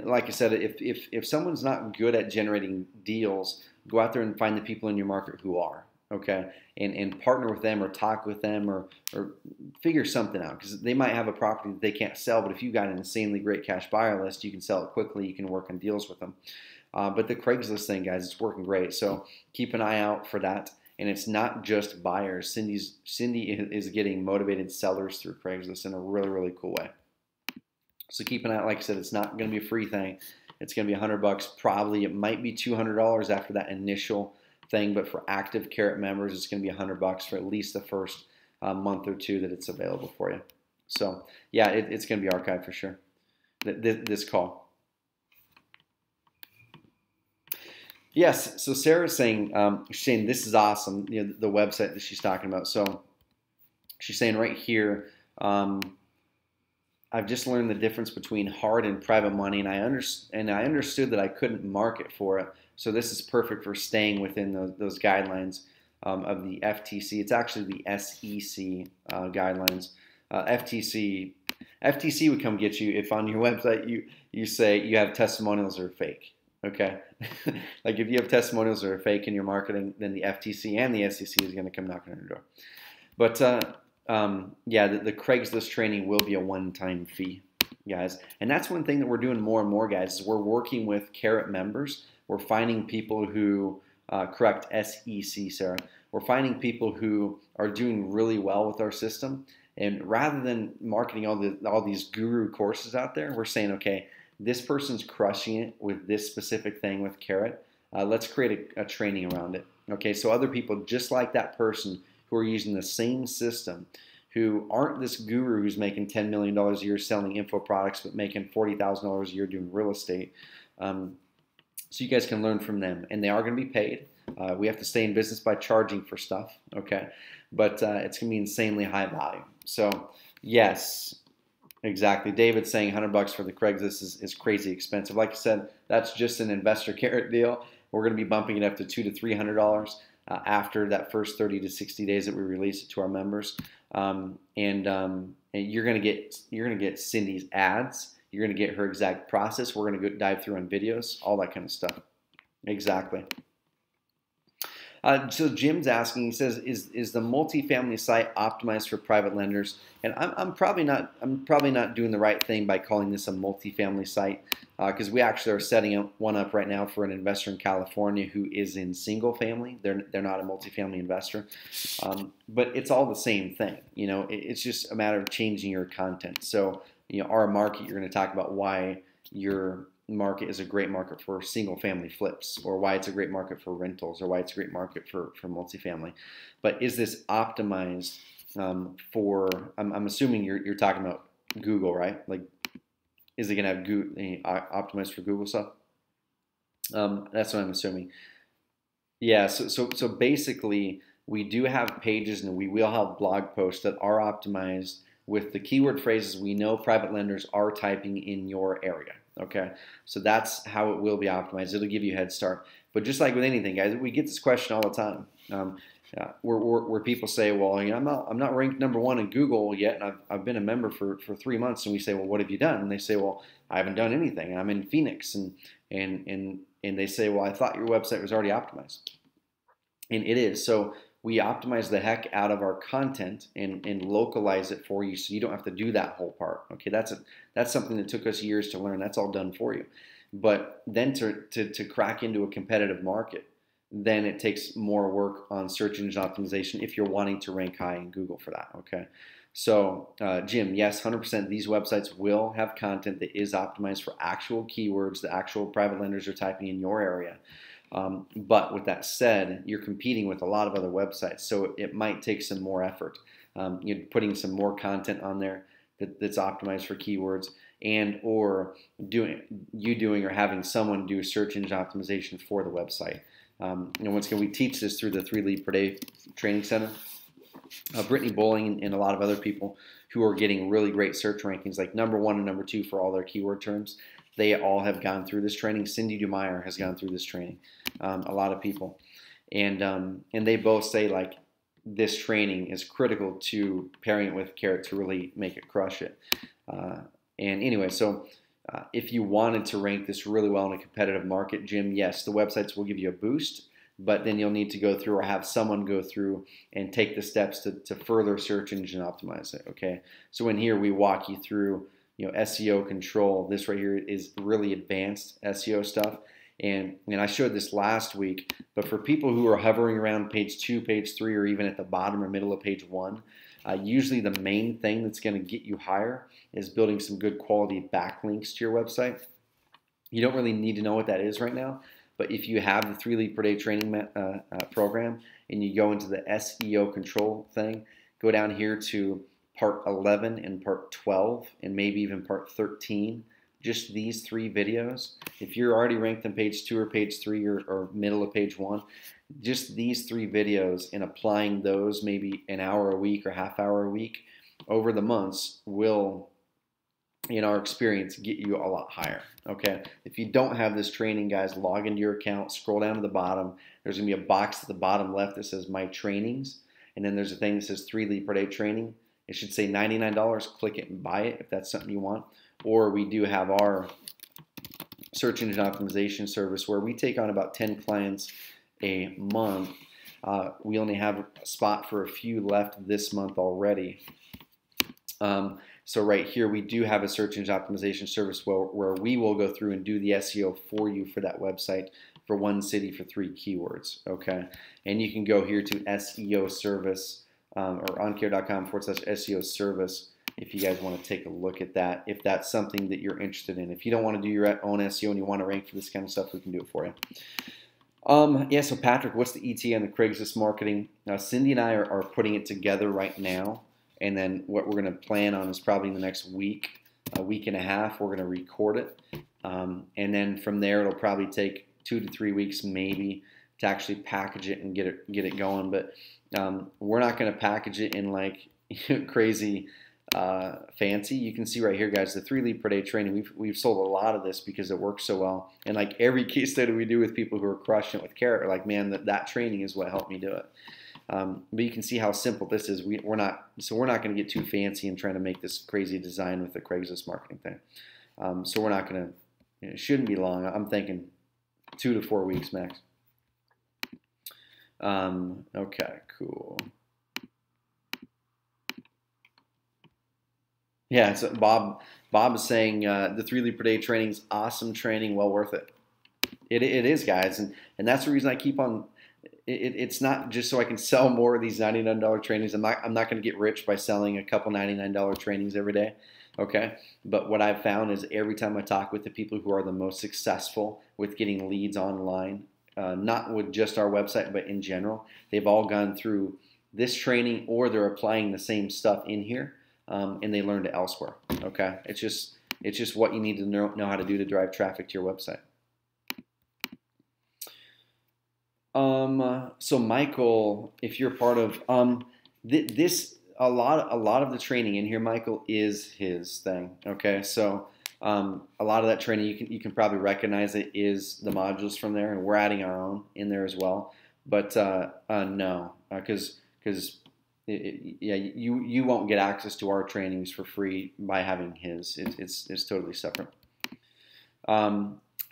like I said, if someone's not good at generating deals, go out there and find the people in your market who are. Okay, and partner with them or talk with them or figure something out, because they might have a property that they can't sell, but if you got an insanely great cash buyer list, you can sell it quickly, you can work on deals with them. But the Craigslist thing, guys, it's working great, so keep an eye out for that. And it's not just buyers. Cindy is getting motivated sellers through Craigslist in a really, really cool way. So keep an eye out. Like I said, it's not going to be a free thing. It's going to be $100. Probably it might be $200 after that initial thing, but for active Carrot members, it's going to be $100 for at least the first month or two that it's available for you. So yeah, it's going to be archived for sure. This call. Yes. So Sarah's saying, this is awesome. You know, the website that she's talking about. So she's saying right here, I've just learned the difference between hard and private money, and I understood that I couldn't market for it. So this is perfect for staying within those guidelines of the FTC. It's actually the SEC guidelines. FTC would come get you if on your website you say you have testimonials that are fake. Okay, like if you have testimonials that are fake in your marketing, then the FTC and the SEC is going to come knocking on your door. But yeah, the Craigslist training will be a one-time fee, guys. And that's one thing that we're doing more and more, guys, is we're working with Carrot members. We're finding people who, correct, SEC, Sarah. We're finding people who are doing really well with our system. And rather than marketing all these guru courses out there, we're saying, okay, this person's crushing it with this specific thing with Carrot. Let's create a training around it. Okay, so other people just like that person who are using the same system, who aren't this guru who's making $10 million a year selling info products, but making $40,000 a year doing real estate. So you guys can learn from them, and they are going to be paid. We have to stay in business by charging for stuff, okay? But it's going to be insanely high value. So yes, exactly. David's saying $100 for the Craigslist is crazy expensive. Like I said, that's just an investor Carrot deal. We're going to be bumping it up to $200 to $300 after that first 30 to 60 days that we release it to our members. And you're going to get Cindy's ads. You're going to get her exact process. We're going to dive through on videos, all that kind of stuff. Exactly. So Jim's asking, he says, is the multifamily site optimized for private lenders? And I'm probably not doing the right thing by calling this a multifamily site, because we actually are setting one up right now for an investor in California who is in single family. They're not a multifamily investor, but it's all the same thing. You know, it's just a matter of changing your content. So you know, our market, you're going to talk about why your market is a great market for single family flips, or why it's a great market for rentals, or why it's a great market for multifamily. But is this optimized for, I'm assuming you're talking about Google, right? Like, is it going to have optimized for Google stuff? That's what I'm assuming. Yeah, so basically we do have pages, and we will have blog posts that are optimized with the keyword phrases we know private lenders are typing in your area. Okay, so that's how it will be optimized. It'll give you a head start. But just like with anything, guys, we get this question all the time. where people say, well, I'm not ranked number one in Google yet, and I've been a member for 3 months, and we say, well, what have you done? And they say, well, I haven't done anything. I'm in Phoenix, and they say, well, I thought your website was already optimized, and it is. So we optimize the heck out of our content and localize it for you, so you don't have to do that whole part. Okay, that's something that took us years to learn. That's all done for you. But then to crack into a competitive market, then it takes more work on search engine optimization if you're wanting to rank high in Google for that, okay? So, Jim, yes, 100%, these websites will have content that is optimized for actual keywords that actual private lenders are typing in your area. But with that said, you're competing with a lot of other websites, so it might take some more effort. You're putting some more content on there that's optimized for keywords, and or doing or having someone do search engine optimization for the website. Once again, we teach this through the 3 Lead Per Day Training Center. Brittany Bowling and a lot of other people who are getting really great search rankings, like number 1 and number 2 for all their keyword terms, they all have gone through this training. Cindy Dumeyer has gone through this training. A lot of people, and they both say like this training is critical to pairing it with Carrot to really make it crush it. And anyway, so if you wanted to rank this really well in a competitive market, Jim, yes, the websites will give you a boost, but then you'll need to go through or have someone go through and take the steps to further search engine optimize it, okay? So in here, we walk you through, SEO control. This right here is really advanced SEO stuff. And I showed this last week, but for people who are hovering around page 2, page 3, or even at the bottom or middle of page 1, usually the main thing that's going to get you higher is building some good quality backlinks to your website. You don't really need to know what that is right now, but if you have the 3 Lead Per Day training program and you go into the SEO control thing, go down here to part 11 and part 12 and maybe even part 13, just these 3 videos. If you're already ranked on page 2 or page 3 or middle of page 1, just these 3 videos and applying those maybe an hour a week or half hour a week over the months will, in our experience, get you a lot higher, okay? If you don't have this training, guys, log into your account, scroll down to the bottom. There's going to be a box at the bottom left that says My Trainings, and then there's a thing that says 3 Lead Per Day Training. It should say $99. Click it and buy it if that's something you want. Or we do have our search engine optimization service where we take on about 10 clients a month. We only have a spot for a few left this month already. So right here, we do have a search engine optimization service where we will go through and do the SEO for you for that website for one city for 3 keywords, okay? And you can go here to SEO service or oncare.com/SEO service if you guys want to take a look at that, if that's something that you're interested in. If you don't want to do your own SEO and you want to rank for this kind of stuff, we can do it for you. Yeah, so Patrick, what's the ETA on the Craigslist marketing? Cindy and I are putting it together right now, and then what we're going to plan on is probably in the next week, a week and a half, we're going to record it. And then from there, it'll probably take 2 to 3 weeks maybe to actually package it and get it going. But we're not going to package it in like crazy fancy. You can see right here, guys, the 3 Lead Per Day training. We've sold a lot of this because it works so well. And like every case study we do with people who are crushing it with Carrot, are like, man, that training is what helped me do it. But you can see how simple this is. We're not going to get too fancy and trying to make this crazy design with the Craigslist marketing thing. So we're not going to. It shouldn't be long. I'm thinking 2 to 4 weeks max. Okay, cool. Yeah, so Bob is saying the 3 Lead Per Day training is awesome training, well worth it. It is, guys, and that's the reason I keep on. It's not just so I can sell more of these $99 trainings. I'm not going to get rich by selling a couple $99 trainings every day, okay? But what I've found is every time I talk with the people who are the most successful with getting leads online, not with just our website, but in general, they've all gone through this training or they're applying the same stuff in here. And they learned it elsewhere. Okay, it's just what you need to know how to do to drive traffic to your website. So Michael, if you're part of a lot of the training in here, Michael, is his thing. Okay, so a lot of that training you can probably recognize it is the modules from there, and we're adding our own in there as well. But no, because yeah, you won't get access to our trainings for free by having his. It's totally separate.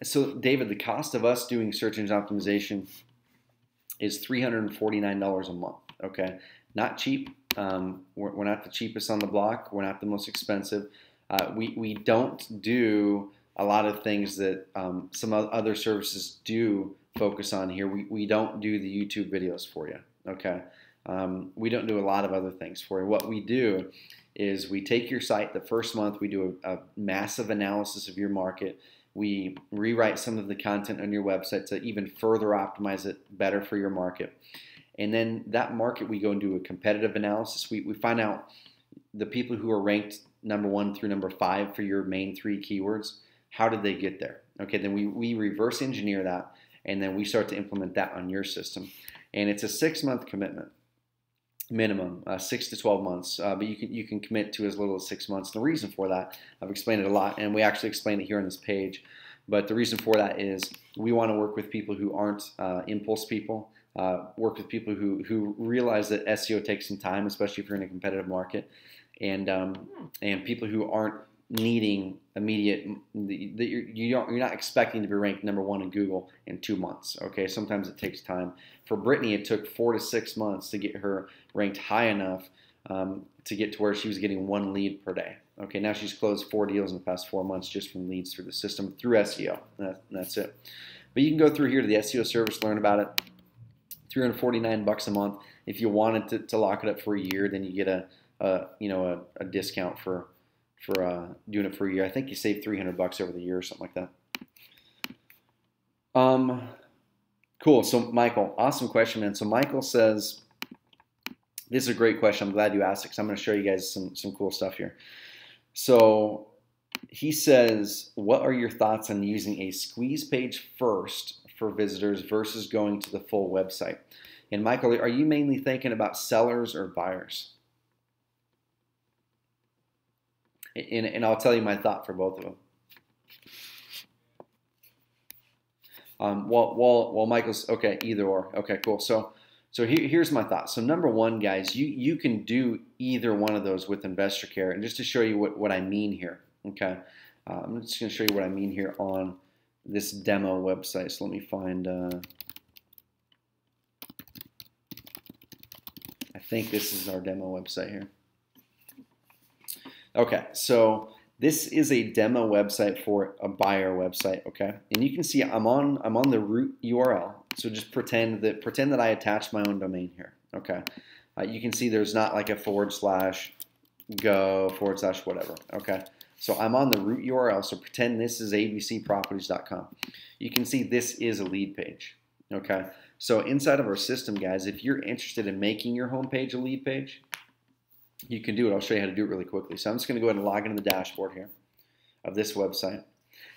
So David, the cost of us doing search engine optimization is $349 a month. Okay, not cheap. We're not the cheapest on the block. We're not the most expensive. We don't do a lot of things that some other services do focus on here. We don't do the YouTube videos for you. Okay, we don't do a lot of other things for you. What we do is we take your site the first month. We do a massive analysis of your market. We rewrite some of the content on your website to even further optimize it better for your market. And then that market, we go and do a competitive analysis. We find out the people who are ranked number 1 through number 5 for your main 3 keywords. How did they get there? Okay, then we reverse engineer that, and then we start to implement that on your system. And it's a 6-month commitment, minimum, 6 to 12 months. But you can commit to as little as 6 months. The reason for that, I've explained it a lot, and we actually explain it here on this page. But the reason for that is we want to work with people who aren't impulse people. Work with people who realize that SEO takes some time, especially if you're in a competitive market, and people who aren't needing immediate. You're not expecting to be ranked number 1 in Google in 2 months. Okay, sometimes it takes time. For Brittany, it took 4 to 6 months to get her ranked high enough to get to where she was getting 1 lead per day. Okay, now she's closed 4 deals in the past 4 months just from leads through the system through SEO. That's it. But you can go through here to the SEO service, learn about it. $349 a month. If you wanted to lock it up for a year, then you get a discount for doing it for a year. I think you save $300 over the year or something like that. Cool. So Michael, awesome question, man. So Michael says, this is a great question. I'm glad you asked it because I'm going to show you guys some cool stuff here. So he says, what are your thoughts on using a squeeze page first for visitors versus going to the full website? And Michael, are you mainly thinking about sellers or buyers? And I'll tell you my thought for both of them. Well, Michael's okay, either or. Okay, cool. So here's my thought. So number 1, guys, you can do either one of those with Investor Care. And just to show you what I mean here, okay, I'm just going to show you what I mean here on this demo website. So let me find, I think this is our demo website here. Okay, so this is a demo website for a buyer website, okay? And you can see I'm on the root URL. So just pretend that I attached my own domain here, okay? You can see there's not like a /go/ whatever, okay? So I'm on the root URL, so pretend this is abcproperties.com. You can see this is a lead page, okay? So inside of our system, guys, if you're interested in making your homepage a lead page, you can do it. I'll show you how to do it really quickly. So I'm just going to go ahead and log into the dashboard here of this website.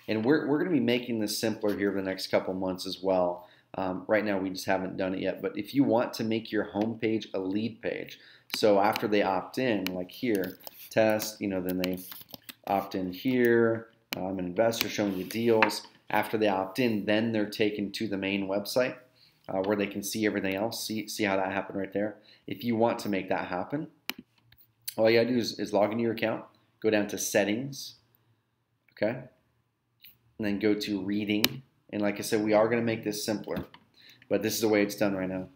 And we're going to be making this simpler here over the next couple months as well. Right now we just haven't done it yet. But if you want to make your homepage a lead page, so after they opt in, like here, test, then they opt in here. I'm an investor showing you deals. After they opt in, then they're taken to the main website where they can see everything else. See how that happened right there? If you want to make that happen, all you gotta do is log into your account, go down to settings, okay? And then go to reading. And like I said, we are gonna make this simpler, but this is the way it's done right now.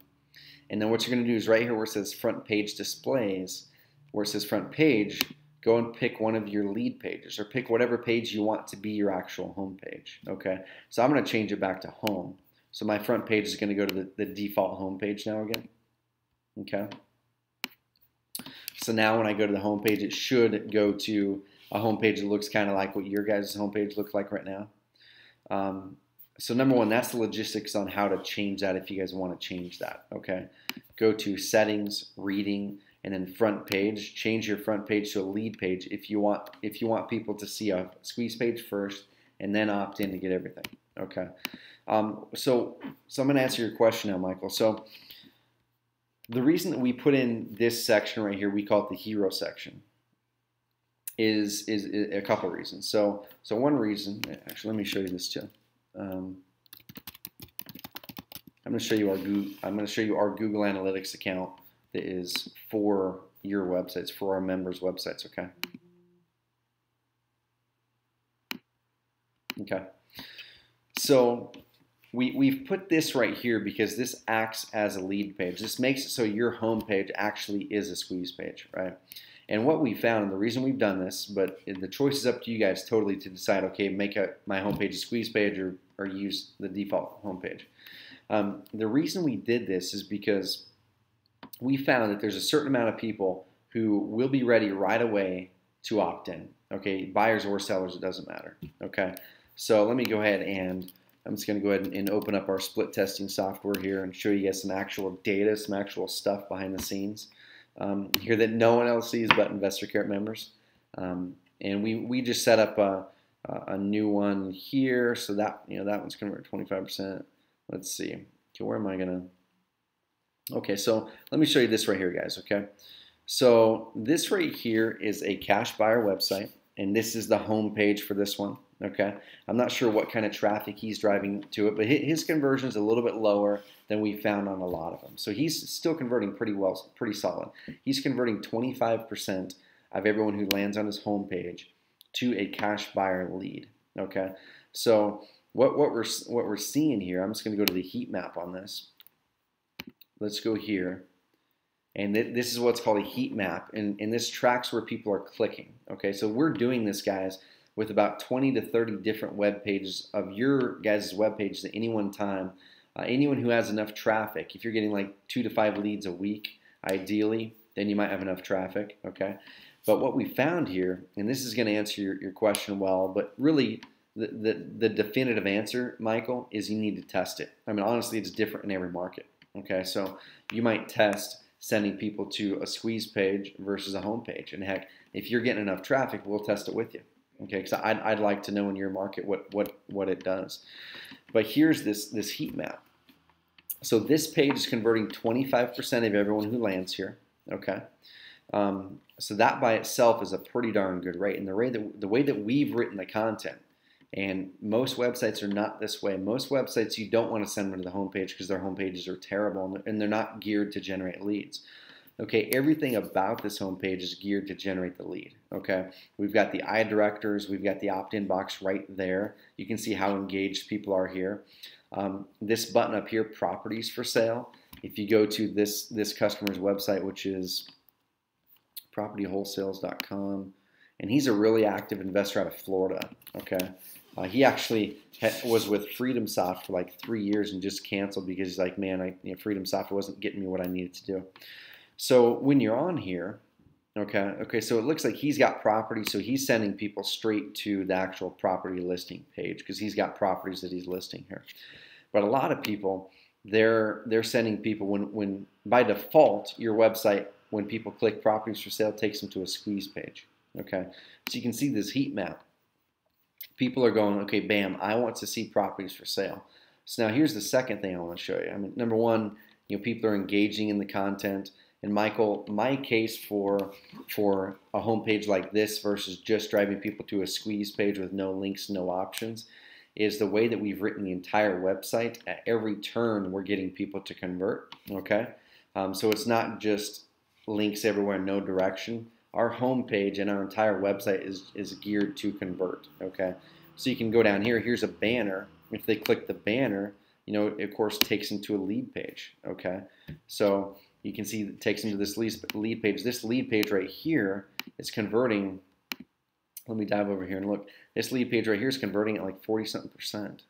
And then what you're gonna do is right here where it says front page displays, where it says front page, go and pick one of your lead pages or pick whatever page you want to be your actual home page, okay? So I'm gonna change it back to home. So my front page is gonna go to the default home page now again, okay? So now when I go to the home page, it should go to a home page that looks kind of like what your guys' home page looks like right now. So number 1, that's the logistics on how to change that if you guys want to change that, okay? Go to settings, reading, and then front page. Change your front page to a lead page if you want people to see a squeeze page first and then opt in to get everything, okay? So I'm going to answer your question now, Michael. So the reason that we put in this section right here, we call it the hero section, is a couple of reasons. So one reason, actually, let me show you this too. I'm going to show you our Google Analytics account that is for your websites, for our members' websites. Okay. Okay. So we've put this right here because this acts as a lead page. This makes it so your home page actually is a squeeze page, right? And what we found, and the reason we've done this, but the choice is up to you guys totally to decide, okay, make my homepage a squeeze page or use the default homepage. The reason we did this is because we found that there's a certain amount of people who will be ready right away to opt in, okay? Buyers or sellers, it doesn't matter, okay? So let me go ahead and I'm just going to go ahead and open up our split testing software here and show you guys some actual data, some actual stuff behind the scenes here that no one else sees but Investor Carrot members. And we just set up a new one here, so that that one's converted 25%. Let's see. Okay, where am I gonna? Okay, so let me show you this right here, guys. Okay, so this right here is a cash buyer website, and this is the home page for this one. Okay, I'm not sure what kind of traffic he's driving to it, but his conversion is a little bit lower than we found on a lot of them. So he's still converting pretty well, pretty solid. He's converting 25% of everyone who lands on his home page to a cash buyer lead. Okay, so what we're seeing here, I'm just going to go to the heat map on this. Let's go here. And this is what's called a heat map, and this tracks where people are clicking. Okay, so we're doing this, guys, with about 20 to 30 different web pages of your guys' web pages at any one time. Anyone who has enough traffic, if you're getting like 2 to 5 leads a week, ideally, then you might have enough traffic. Okay, but what we found here, and this is going to answer your question well, but really the definitive answer, Michael, is you need to test it. I mean, honestly, it's different in every market. Okay, so you might test sending people to a squeeze page versus a home page, and heck, if you're getting enough traffic, we'll test it with you. Okay, because I'd like to know in your market what it does. But here's this heat map. So this page is converting 25% of everyone who lands here. Okay, so that by itself is a pretty darn good rate. And the way that we've written the content, and most websites are not this way. Most websites you don't want to send them to the homepage because their homepages are terrible and they're not geared to generate leads. Okay, everything about this homepage is geared to generate the lead. Okay, we've got the iDirectors, we've got the opt-in box right there. You can see how engaged people are here. This button up here, properties for sale. If you go to this customer's website, which is propertywholesales.com, and he's a really active investor out of Florida. Okay. He actually was with FreedomSoft for like 3 years and just canceled because he's like, man, FreedomSoft wasn't getting me what I needed to do. So when you're on here, okay, so it looks like he's got property, so he's sending people straight to the actual property listing page because he's got properties that he's listing here. But a lot of people, they're sending people when by default your website, when people click properties for sale, takes them to a squeeze page. Okay, so you can see this heat map. People are going, okay, bam, I want to see properties for sale. So now here's the second thing I want to show you. I mean, number one, people are engaging in the content. And Michael, my case for a homepage like this versus just driving people to a squeeze page with no links, no options, is the way that we've written the entire website. At every turn, we're getting people to convert. Okay, so it's not just links everywhere, no direction. Our homepage and our entire website is geared to convert. Okay, so you can go down here. Here's a banner. If they click the banner, it of course takes them to a lead page. Okay, so you can see it takes them to this lead page. This lead page right here is converting. Let me dive over here and look. This lead page right here is converting at like 40-something%.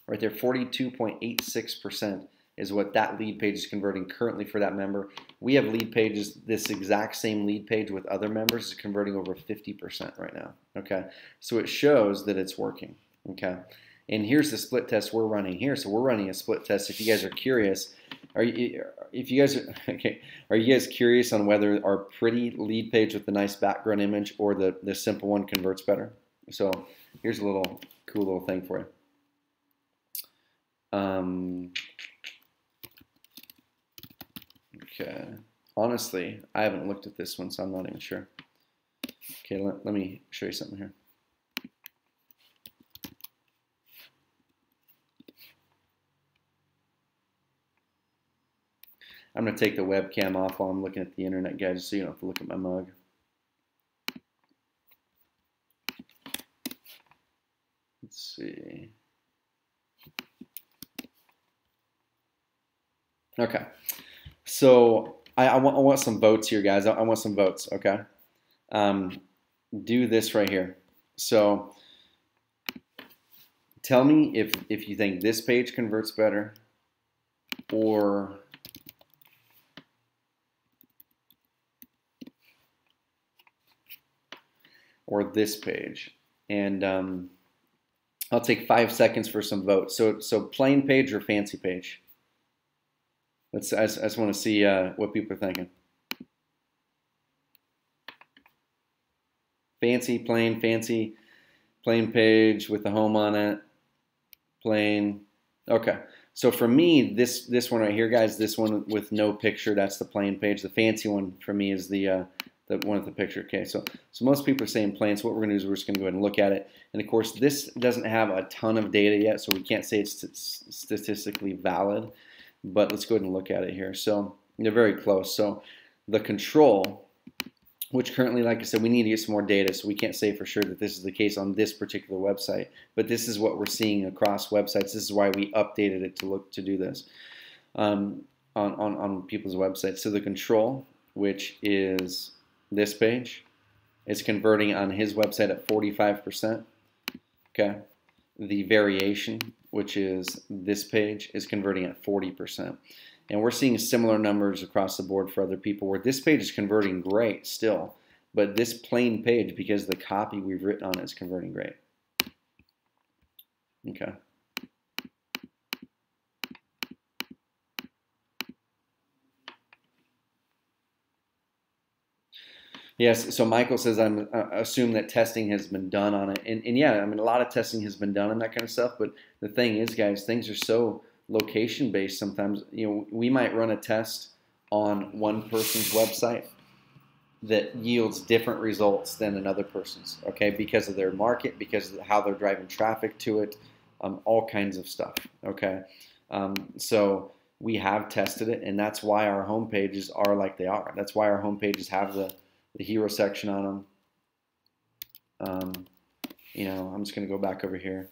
Right there, 42.86%. is what that lead page is converting currently for that member. We have lead pages, this exact same lead page with other members is converting over 50% right now. Okay, so it shows that it's working. Okay, and here's the split test we're running here. So we're running a split test. If you guys are curious, are you guys curious on whether our pretty lead page with the nice background image or the simple one converts better? So here's a cool little thing for you. Okay, honestly, I haven't looked at this one, so I'm not even sure. Okay, let me show you something here. I'm going to take the webcam off while I'm looking at the internet, guys, so you don't have to look at my mug. Let's see. Okay. So I want some votes here, guys. I want some votes, okay? Do this right here. So tell me if you think this page converts better or this page. And I'll take 5 seconds for some votes. So plain page or fancy page? I just want to see what people are thinking. Fancy, plain page with the home on it, plain. Okay. So for me, this one right here, guys, this one with no picture, that's the plain page. The fancy one for me is the one with the picture. Okay, so most people are saying plain. So what we're going to do is we're just going to go ahead and look at it. And of course, this doesn't have a ton of data yet, so we can't say it's statistically valid. But let's go ahead and look at it here. So they're very close. So the control, which currently, like I said, we need to get some more data, so we can't say for sure that this is the case on this particular website. But this is what we're seeing across websites. This is why we updated it to do this on people's websites. So the control, which is this page, is converting on his website at 45%. Okay. The variation, which is this page, is converting at 40%. And we're seeing similar numbers across the board for other people where this page is converting great still, but this plain page, because the copy we've written on it, is converting great. Okay. Yes, so Michael says, I'm assume that testing has been done on it. And yeah, I mean, a lot of testing has been done on that kind of stuff. But the thing is, guys, things are so location based sometimes. You know, we might run a test on one person's website that yields different results than another person's, okay, because of their market, because of how they're driving traffic to it, all kinds of stuff, okay. So we have tested it, and that's why our home pages are like they are. That's why our home pages have the hero section on them. You know, I'm just going to go back over here.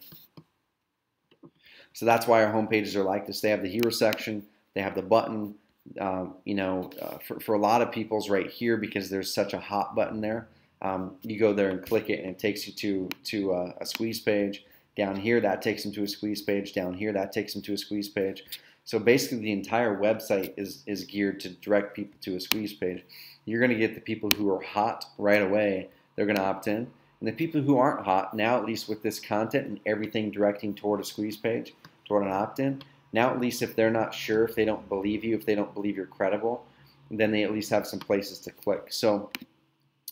So that's why our home pages are like this. They have the hero section. They have the button. You know, for a lot of people's right here, because there's such a hot button there. You go there and click it, and it takes you to a squeeze page. Down here, that takes them to a squeeze page. Down here, that takes them to a squeeze page. So basically, the entire website is geared to direct people to a squeeze page. You're going to get the people who are hot right away. They're going to opt in. And the people who aren't hot, now at least with this content and everything directing toward a squeeze page, toward an opt-in, now at least if they're not sure, if they don't believe you, if they don't believe you're credible, then they at least have some places to click. So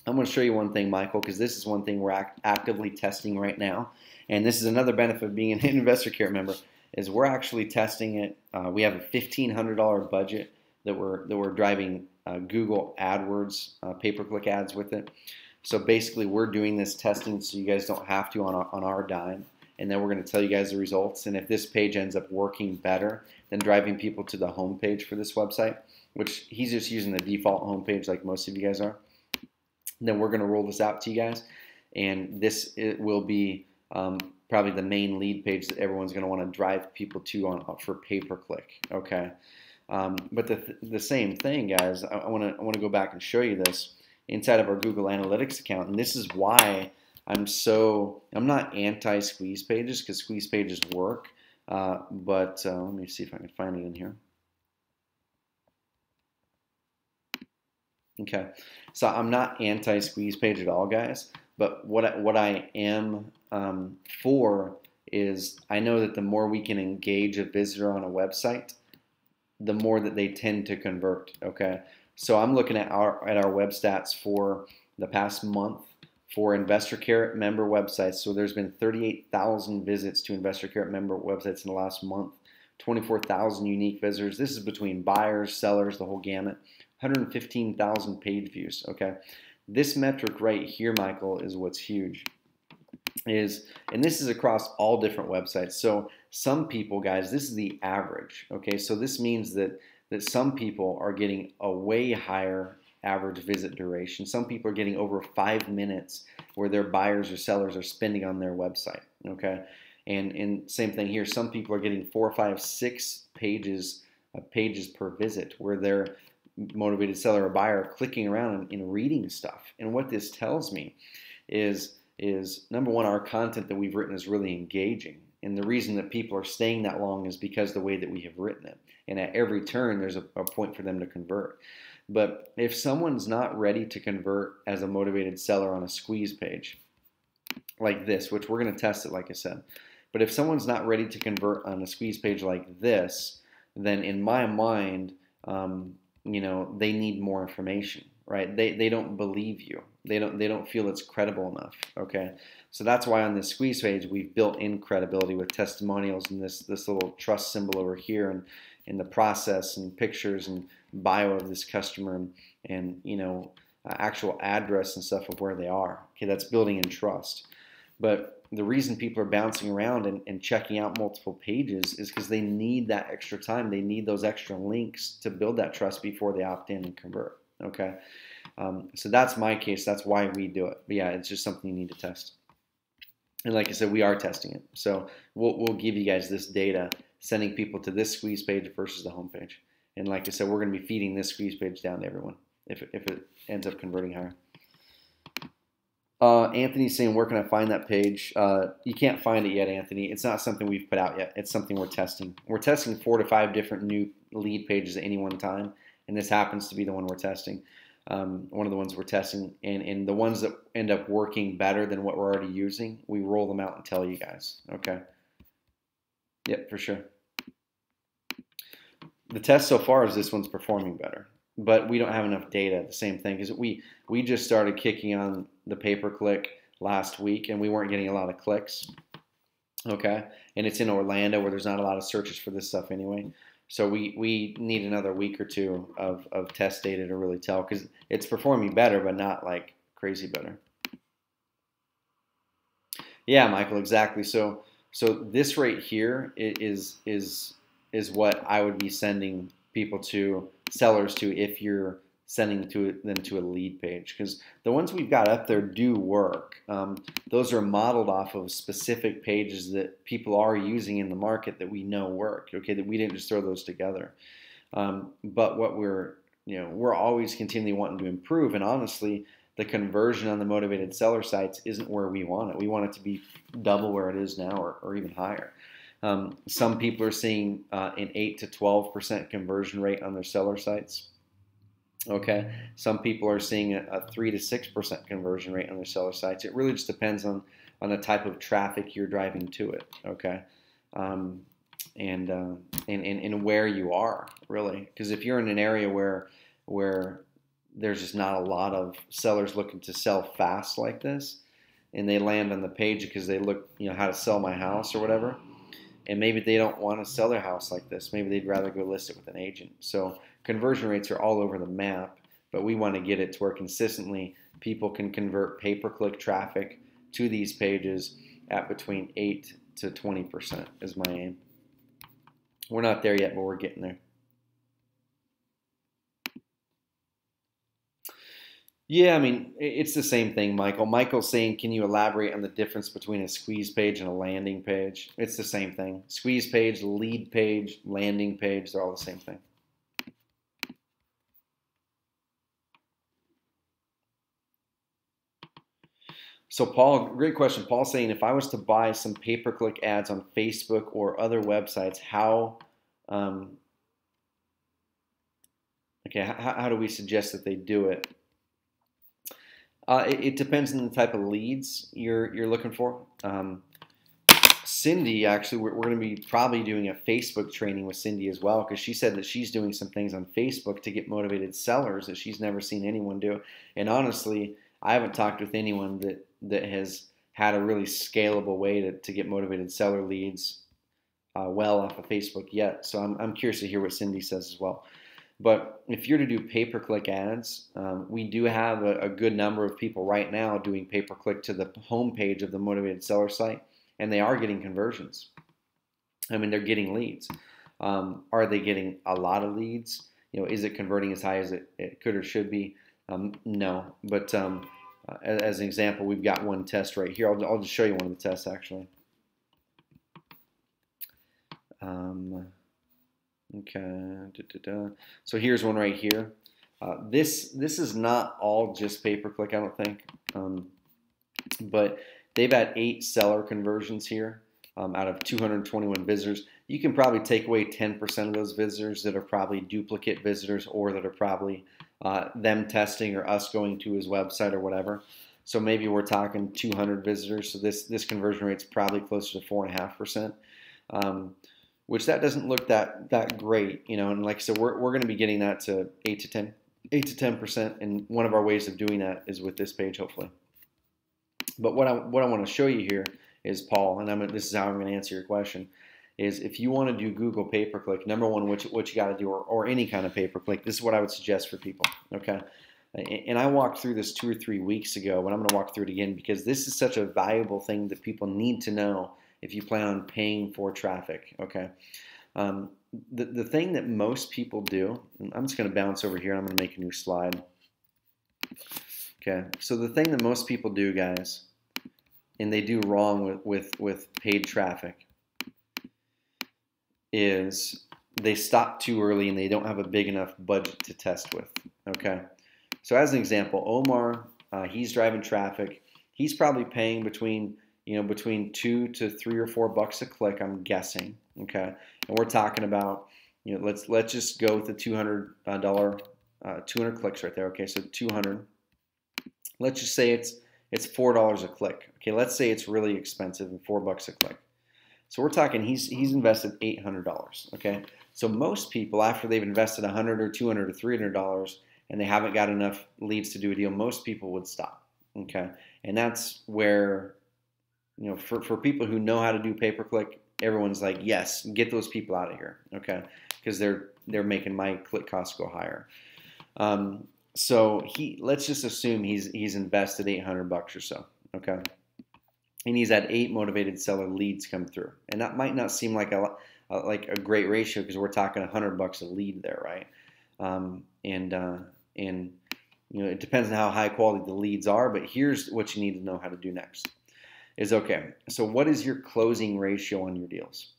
I'm going to show you one thing, Michael, because this is one thing we're actively testing right now. And this is another benefit of being an Investor Care member, is we're actually testing it. We have a $1,500 budget that we're driving Google AdWords pay-per-click ads with it. So basically, we're doing this testing so you guys don't have to on our dime. And then we're going to tell you guys the results. And if this page ends up working better than driving people to the home page for this website, which he's just using the default home page like most of you guys are, then we're going to roll this out to you guys. And it will be probably the main lead page that everyone's going to want to drive people to for pay-per-click. Okay. But the same thing, guys, I want to go back and show you this inside of our Google Analytics account. And this is why I'm not anti-squeeze pages, because squeeze pages work. But let me see if I can find it in here. Okay, so I'm not anti-squeeze page at all, guys. But what I am for is, I know that the more we can engage a visitor on a website, the more that they tend to convert. Okay, so I'm looking at our web stats for the past month for Investor Care member websites. So there's been 38,000 visits to Investor Care member websites in the last month, 24,000 unique visitors. This is between buyers, sellers, the whole gamut. 115,000 page views. Okay, this metric right here, Michael, is what's huge. And this is across all different websites. So some people, guys, this is the average. Okay, so this means that that some people are getting a way higher average visit duration. Some people are getting over 5 minutes where their buyers or sellers are spending on their website. Okay, and same thing here. Some people are getting 4, 5, 6 pages per visit where their motivated seller or buyer are clicking around and reading stuff. And what this tells me is number one, our content that we've written is really engaging. And the reason that people are staying that long is because the way that we have written it. And at every turn, there's a point for them to convert. But if someone's not ready to convert as a motivated seller on a squeeze page like this, which we're going to test it, like I said, but if someone's not ready to convert on a squeeze page like this, then in my mind, they need more information, right? They don't believe you. They don't feel it's credible enough. Okay, so that's why on this squeeze page we've built in credibility with testimonials and this little trust symbol over here, and in the process and pictures and bio of this customer and actual address and stuff of where they are. Okay, that's building in trust. But the reason people are bouncing around and checking out multiple pages is because they need that extra time. They need those extra links to build that trust before they opt in and convert. Okay, so that's my case. That's why we do it. But yeah, it's just something you need to test. And like I said, we are testing it. So we'll give you guys this data, sending people to this squeeze page versus the home page. And like I said, we're going to be feeding this squeeze page down to everyone if it ends up converting higher. Anthony's saying, where can I find that page? You can't find it yet, Anthony. It's not something we've put out yet. It's something we're testing. We're testing 4 to 5 different new lead pages at any one time, and this happens to be the one we're testing. One of the ones we're testing, and the ones that end up working better than what we're already using, we roll them out and tell you guys. Okay. Yep, for sure. The test so far is this one's performing better, but we don't have enough data. The same thing, because we just started kicking on the pay-per-click last week, and we weren't getting a lot of clicks. Okay, and it's in Orlando where there's not a lot of searches for this stuff anyway. So we need another week or two of test data to really tell, because it's performing better, but not like crazy better. Yeah, Michael, exactly. So this right here is what I would be sending people to, sellers to, if you're sending them to a lead page, because the ones we've got up there do work. Those are modeled off of specific pages that people are using in the market that we know work. Okay, that we didn't just throw those together. But what we're always continually wanting to improve, and honestly, the conversion on the motivated seller sites isn't where we want it. We want it to be double where it is now, or even higher. Some people are seeing an 8 to 12% conversion rate on their seller sites. Okay, some people are seeing a 3 to 6% conversion rate on their seller sites. It really just depends on the type of traffic you're driving to it. Okay, and where you are, really, because if you're in an area where there's just not a lot of sellers looking to sell fast like this, and they land on the page because they look, how to sell my house or whatever, and maybe they don't want to sell their house like this. Maybe they'd rather go list it with an agent. So conversion rates are all over the map, but we want to get it to where consistently people can convert pay-per-click traffic to these pages at between 8 to 20% is my aim. We're not there yet, but we're getting there. Yeah, I mean, it's the same thing, Michael. Michael's saying, can you elaborate on the difference between a squeeze page and a landing page? It's the same thing. Squeeze page, lead page, landing page, they're all the same thing. So Paul, great question. Paul's saying, if I was to buy some pay-per-click ads on Facebook or other websites, how do we suggest that they do it? It depends on the type of leads you're looking for. Cindy, actually, we're going to be probably doing a Facebook training with Cindy as well, because she said that she's doing some things on Facebook to get motivated sellers that she's never seen anyone do. And honestly, I haven't talked with anyone that has had a really scalable way to get motivated seller leads well off of Facebook yet. So I'm curious to hear what Cindy says as well. But if you're to do pay-per-click ads, we do have a good number of people right now doing pay-per-click to the home page of the motivated seller site, and they are getting conversions. I mean, they're getting leads. Are they getting a lot of leads? Is it converting as high as it could or should be? No, but as an example, we've got one test right here. I'll just show you one of the tests actually. Okay, so here's one right here. This is not all just pay-per-click, I don't think, but they've had 8 seller conversions here out of 221 visitors. You can probably take away 10% of those visitors that are probably duplicate visitors, or that are probably them testing or us going to his website or whatever. So maybe we're talking 200 visitors. So this conversion rate's probably closer to 4.5%. Which that doesn't look that great, and like I said, we're going to be getting that to 8 to 10%, and one of our ways of doing that is with this page, hopefully. But what I want to show you here is, Paul, and this is how I'm going to answer your question, is if you want to do Google pay-per-click, number one, what you got to do, or any kind of pay-per-click, this is what I would suggest for people, okay? And I walked through this 2 or 3 weeks ago, but I'm going to walk through it again because this is such a valuable thing that people need to know if you plan on paying for traffic, okay? The thing that most people do, and I'm just going to bounce over here. I'm going to make a new slide. Okay, so the thing that most people do, guys, and they do wrong with paid traffic, is they stop too early and they don't have a big enough budget to test with, okay? So as an example, Omar, he's driving traffic. He's probably paying between 2 to 3 or 4 bucks a click, I'm guessing, okay? And we're talking about, let's just go with the $200 200 clicks right there, okay? So 200. Let's just say it's $4 a click, okay? Let's say it's really expensive and 4 bucks a click. So we're talking he's invested $800, okay? So most people, after they've invested $100 or $200 or $300 and they haven't got enough leads to do a deal, most people would stop, okay? And that's where, for people who know how to do pay-per-click, everyone's like, yes, get those people out of here, okay? Because they're making my click costs go higher. So let's just assume he's invested $800 or so, okay? And he's had 8 motivated seller leads come through, and that might not seem like a great ratio because we're talking $100 a lead there, right? It depends on how high quality the leads are, but here's what you need to know how to do next. Is okay, so what is your closing ratio on your deals?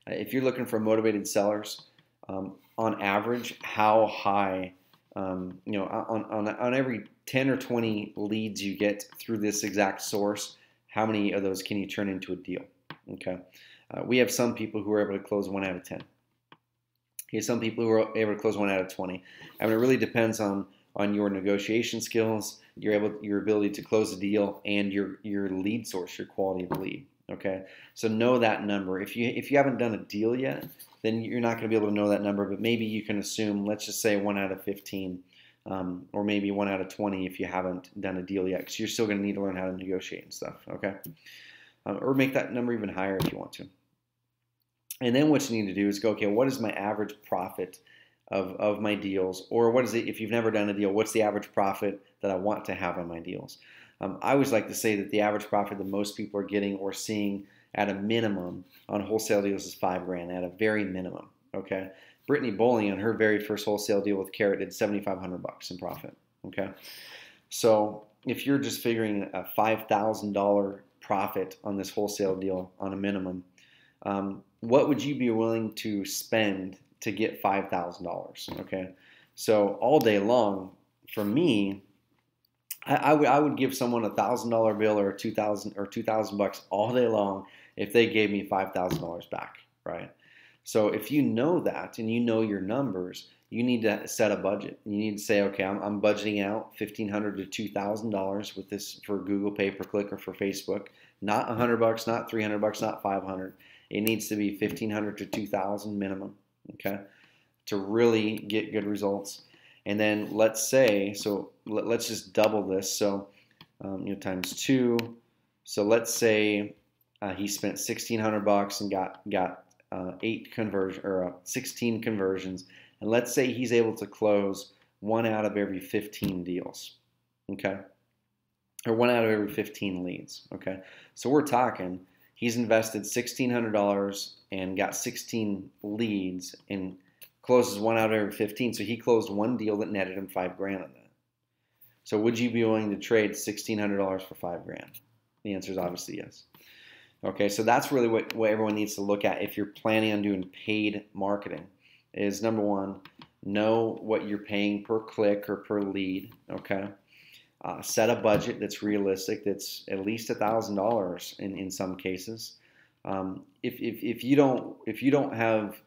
If you're looking for motivated sellers, on average, how high, on every 10 or 20 leads you get through this exact source, how many of those can you turn into a deal? Okay, we have some people who are able to close 1 out of 10. Okay, some people who are able to close 1 out of 20. I mean, it really depends on your negotiation skills, your ability to close a deal, and your lead source, your quality of the lead. Okay, so know that number. If you haven't done a deal yet, then you're not going to be able to know that number. But maybe you can assume, let's just say 1 out of 15, or maybe 1 out of 20 if you haven't done a deal yet, because you're still going to need to learn how to negotiate and stuff. Okay, or make that number even higher if you want to. And then what you need to do is go, okay, what is my average profit of my deals, or what is it, if you've never done a deal, what's the average profit that I want to have on my deals? I always like to say that the average profit that most people are getting or seeing at a minimum on wholesale deals is $5,000 at a very minimum, okay? Brittany Bowling on her very first wholesale deal with Carrot did $7,500 in profit, okay? So if you're just figuring a $5,000 profit on this wholesale deal on a minimum, what would you be willing to spend to get $5,000, okay? So all day long, for me, I would give someone a $1,000 bill or $2,000 all day long if they gave me $5,000 back, right? So if you know that and you know your numbers, you need to set a budget. You need to say, okay, I'm budgeting out $1,500 to $2,000 with this for Google pay-per-click or for Facebook. Not $100, not $300, not $500. It needs to be $1,500 to $2,000 minimum, okay, to really get good results. And then let's say, so let's just double this. So times 2. So let's say he spent $1,600 and got 16 conversions, and let's say he's able to close 1 out of every 15 deals, okay, or 1 out of every 15 leads, okay. So we're talking He's invested $1,600 and got 16 leads and closes one out of every 15. So he closed one deal that netted him $5 grand on that. So would you be willing to trade $1,600 for $5 grand? The answer is obviously yes. Okay, so that's really what everyone needs to look at if you're planning on doing paid marketing. Is number one, know what you're paying per click or per lead. Okay, set a budget that's realistic. That's at least $1,000 in some cases. If you don't have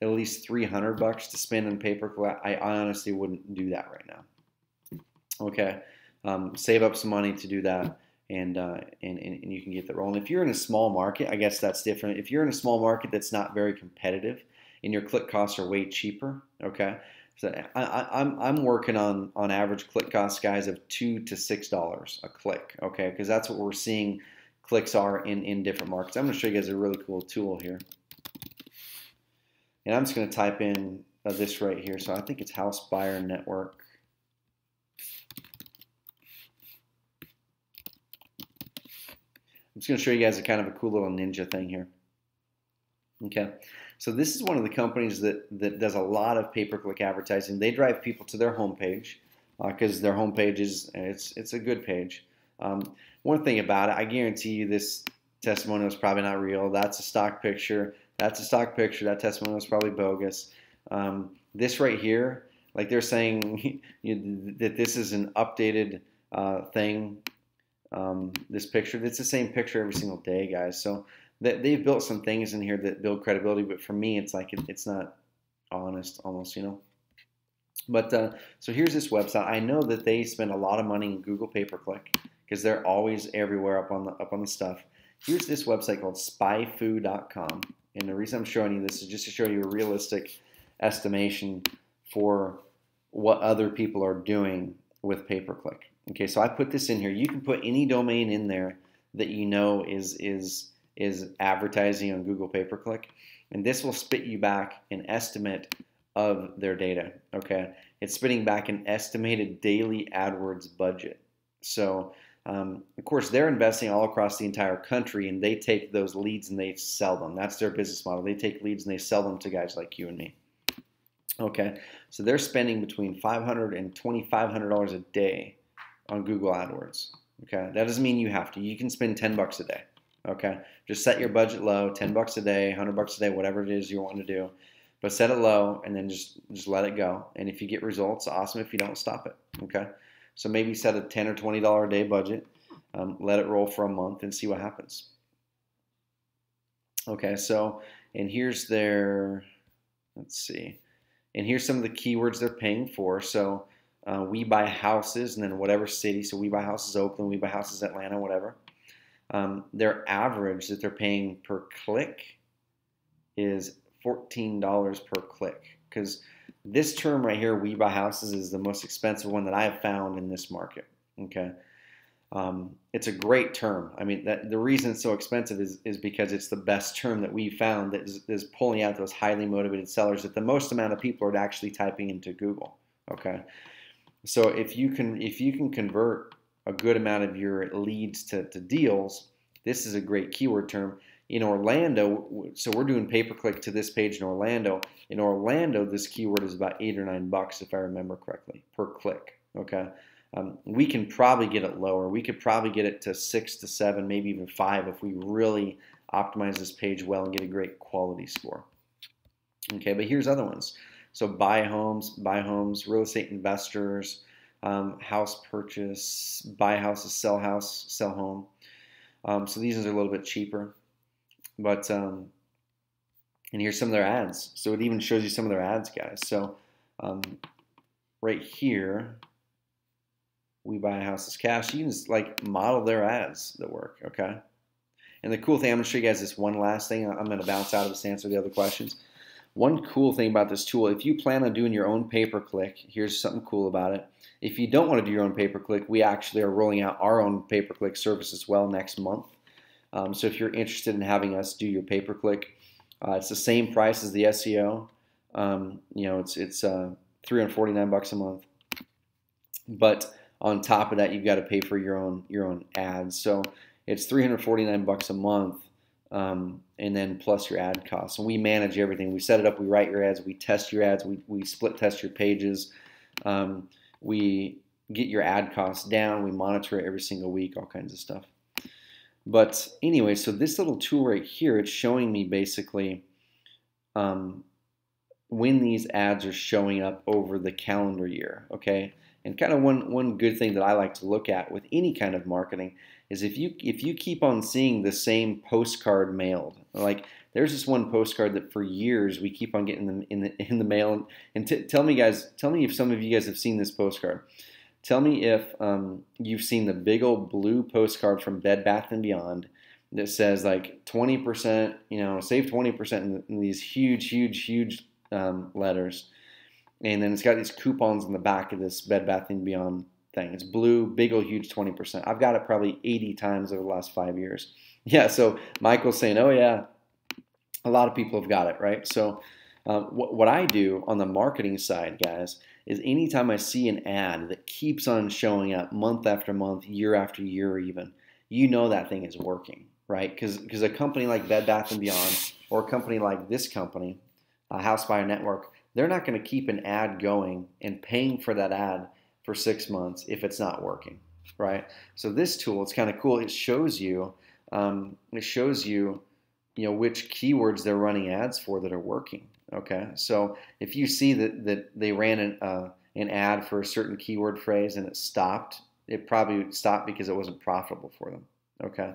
at least $300 to spend on pay-per-click, I honestly wouldn't do that right now. Okay, save up some money to do that, and you can get that rolling. If you're in a small market, I guess that's different. If you're in a small market that's not very competitive, and your click costs are way cheaper, okay. So I'm working on average click costs, guys, of $2 to $6 a click, okay, because that's what we're seeing clicks are in different markets. I'm going to show you guys a really cool tool here, and I'm just going to type in this right here. So I think it's House Buyer Network. I'm just going to show you guys a kind of a cool little ninja thing here. Okay, so this is one of the companies that does a lot of pay-per-click advertising. They drive people to their homepage because their homepage it's a good page. One thing about it, I guarantee you this testimonial is probably not real. That's a stock picture. That's a stock picture. That testimonial is probably bogus. This right here, like they're saying that this is an updated thing. This picture, it's the same picture every single day, guys. So they've built some things in here that build credibility, but for me, it's like it's not honest, almost, you know. But so here's this website. I know that they spend a lot of money in Google pay-per-click because they're always everywhere up on the stuff. Here's this website called spyfu.com, and the reason I'm showing you this is just to show you a realistic estimation for what other people are doing with pay-per-click. Okay, so I put this in here. You can put any domain in there that you know is advertising on Google pay-per-click, and this will spit you back an estimate of their data. Okay, it's spitting back an estimated daily AdWords budget. So of course they're investing all across the entire country, and they take those leads and they sell them. That's their business model. They take leads and they sell them to guys like you and me. Okay, so they're spending between $500 and $2,500 a day on Google AdWords. Okay, that doesn't mean you have to. You can spend $10 a day. Okay, just set your budget low, $10 a day, $100 a day, whatever it is you want to do. But set it low and then just let it go. And if you get results, awesome. If you don't, stop it. Okay, so maybe set a $10 or $20 a day budget. Let it roll for a month and see what happens. Okay, so and here's their, let's see, and here's some of the keywords they're paying for. So we buy houses, and then whatever city. So we buy houses Oakland, we buy houses Atlanta, whatever. Their average that they're paying per click is $14 per click. Because this term right here, we buy houses, is the most expensive one that I have found in this market. Okay, it's a great term. I mean, the reason it's so expensive is because it's the best term that we found that is pulling out those highly motivated sellers that the most amount of people are actually typing into Google. Okay. So if you can convert a good amount of your leads to deals, this is a great keyword term. In Orlando, so we're doing pay-per-click to this page in Orlando. In Orlando, this keyword is about $8 or $9 if I remember correctly per click. Okay, we can probably get it lower. We could probably get it to 6 to 7, maybe even 5 if we really optimize this page well and get a great quality score. Okay, but here's other ones. So buy homes, real estate investors, house purchase, buy houses, sell home. So these ones are a little bit cheaper. But, and here's some of their ads. So it even shows you some of their ads, guys. So right here, we buy houses cash. You can just like model their ads that work, okay? And the cool thing, I'm going to show you guys this one last thing. I'm going to bounce out of this to answer the other questions. One cool thing about this tool, if you plan on doing your own pay-per-click, here's something cool about it. If you don't want to do your own pay-per-click, we actually are rolling out our own pay-per-click service as well next month. So if you're interested in having us do your pay-per-click, it's the same price as the SEO. It's $349 a month. But on top of that, you've got to pay for your own ads. So it's $349 a month and then plus your ad costs. And we manage everything. We set it up. We write your ads. We test your ads. We split test your pages. We get your ad costs down. We monitor it every single week, all kinds of stuff. But anyway, so this little tool right here, it's showing me basically when these ads are showing up over the calendar year, okay? And kind of one good thing that I like to look at with any kind of marketing is if you keep on seeing the same postcard mailed, like there's this one postcard that for years we keep on getting them in the mail. And tell me if some of you guys have seen this postcard. Tell me if you've seen the big old blue postcard from Bed Bath & Beyond that says like 20%, save 20% in these huge letters. And then it's got these coupons in the back of this Bed Bath & Beyond thing. It's blue, big old huge 20%. I've got it probably 80 times over the last 5 years. Yeah, so Michael's saying, oh yeah, a lot of people have got it, right? So what I do on the marketing side, guys, is anytime I see an ad that keeps on showing up month after month, year after year even, that thing is working, right? Because a company like Bed Bath & Beyond or a company like this company, House Buyer Network, they're not going to keep an ad going and paying for that ad for 6 months if it's not working, right? So this tool, it's kind of cool. It shows you, which keywords they're running ads for that are working. Okay, so if you see that they ran an ad for a certain keyword phrase and it stopped, it probably stopped because it wasn't profitable for them. Okay.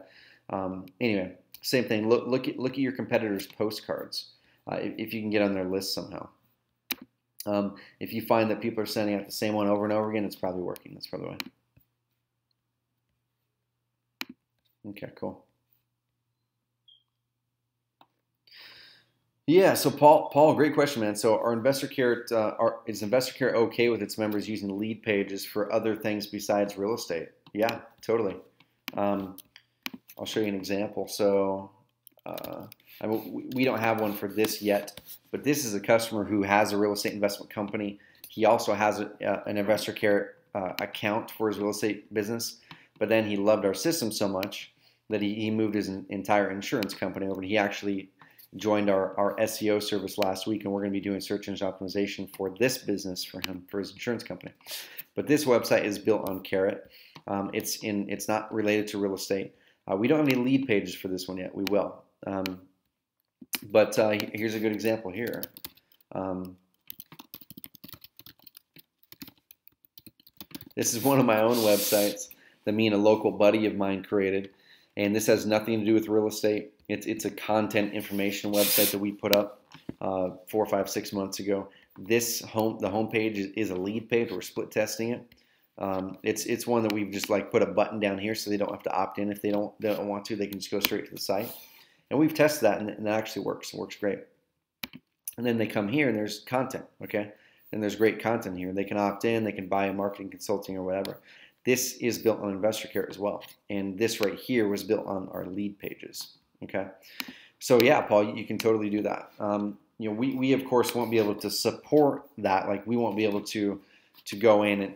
Anyway, same thing. Look at your competitors' postcards if you can get on their list somehow. If you find that people are sending out the same one over and over again, it's probably working. That's probably why. Okay, cool. Yeah, so Paul, great question, man. So are Investor Care, is Investor Care okay with its members using lead pages for other things besides real estate? Yeah, totally. I'll show you an example. So we don't have one for this yet, but this is a customer who has a real estate investment company. He also has an Investor Care account for his real estate business, but then he loved our system so much that he moved his entire insurance company over. He actually joined our SEO service last week, and we're going to be doing search engine optimization for this business for him, for his insurance company. But this website is built on Carrot. It's not related to real estate. We don't have any lead pages for this one yet. We will. But here's a good example here. This is one of my own websites that me and a local buddy of mine created, and this has nothing to do with real estate. It's a content information website that we put up 4, 5, 6 months ago. The homepage is a lead page. We're split testing it. It's one that we've just like put a button down here so they don't have to opt in if they don't want to. They can just go straight to the site. And we've tested that, and that actually works. It works great. And then they come here, and there's content, okay? And there's great content here. They can opt in. They can buy a marketing consulting or whatever. This is built on Investor Care as well. And this right here was built on our lead pages, okay? So yeah, Paul, you can totally do that. We of course won't be able to support that. Like we won't be able to go in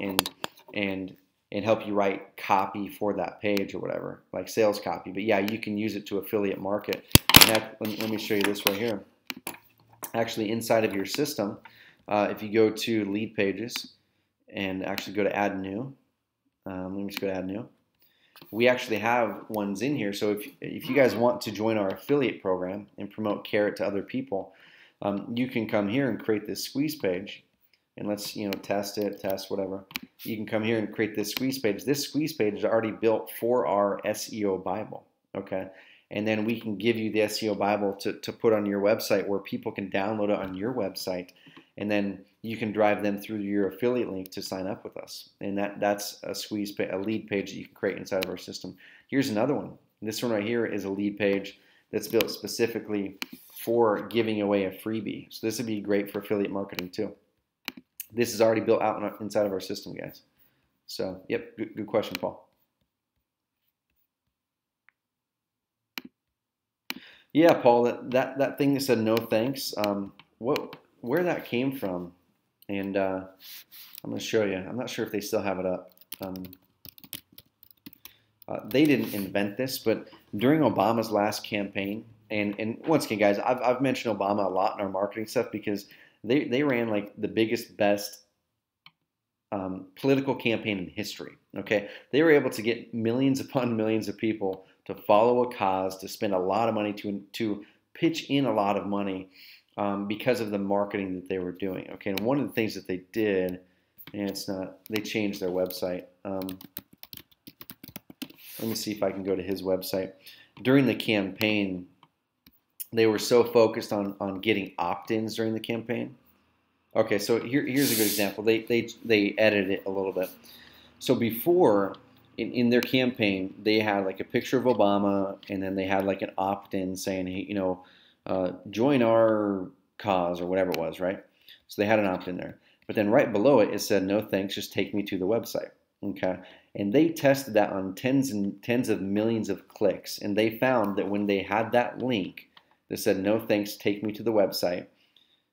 and help you write copy for that page or whatever, like sales copy. But yeah, you can use it to affiliate market. And let me show you this right here. Actually, inside of your system, if you go to lead pages and actually go to add new, let me just go to add new. We actually have ones in here. So if you guys want to join our affiliate program and promote Carrot to other people, you can come here and create this squeeze page. And let's test whatever. You can come here and create this squeeze page. This squeeze page is already built for our SEO Bible, okay? And then we can give you the SEO Bible to put on your website where people can download it on your website, and then you can drive them through your affiliate link to sign up with us. And that's a lead page that you can create inside of our system. Here's another one. This one right here is a lead page that's built specifically for giving away a freebie. So this would be great for affiliate marketing too. This is already built out inside of our system, guys. So, yep, good question, Paul. Yeah, Paul, that thing that said no thanks, where that came from, and I'm going to show you. I'm not sure if they still have it up. They didn't invent this, but during Obama's last campaign, and once again, guys, I've mentioned Obama a lot in our marketing stuff because they ran like the biggest, best political campaign in history. Okay, they were able to get millions upon millions of people to follow a cause, to spend a lot of money, to pitch in a lot of money because of the marketing that they were doing. Okay, and one of the things that they did, and they changed their website. Let me see if I can go to his website. During the campaign, they were so focused on getting opt-ins during the campaign. Okay, so here's a good example. They edited it a little bit. So before, in their campaign, they had like a picture of Obama, and then they had like an opt-in saying, hey, join our cause or whatever it was, right? So they had an opt-in there. But then right below it, it said, no thanks, just take me to the website. Okay, and they tested that on tens and tens of millions of clicks, and they found that when they had that link that said, no thanks, take me to the website,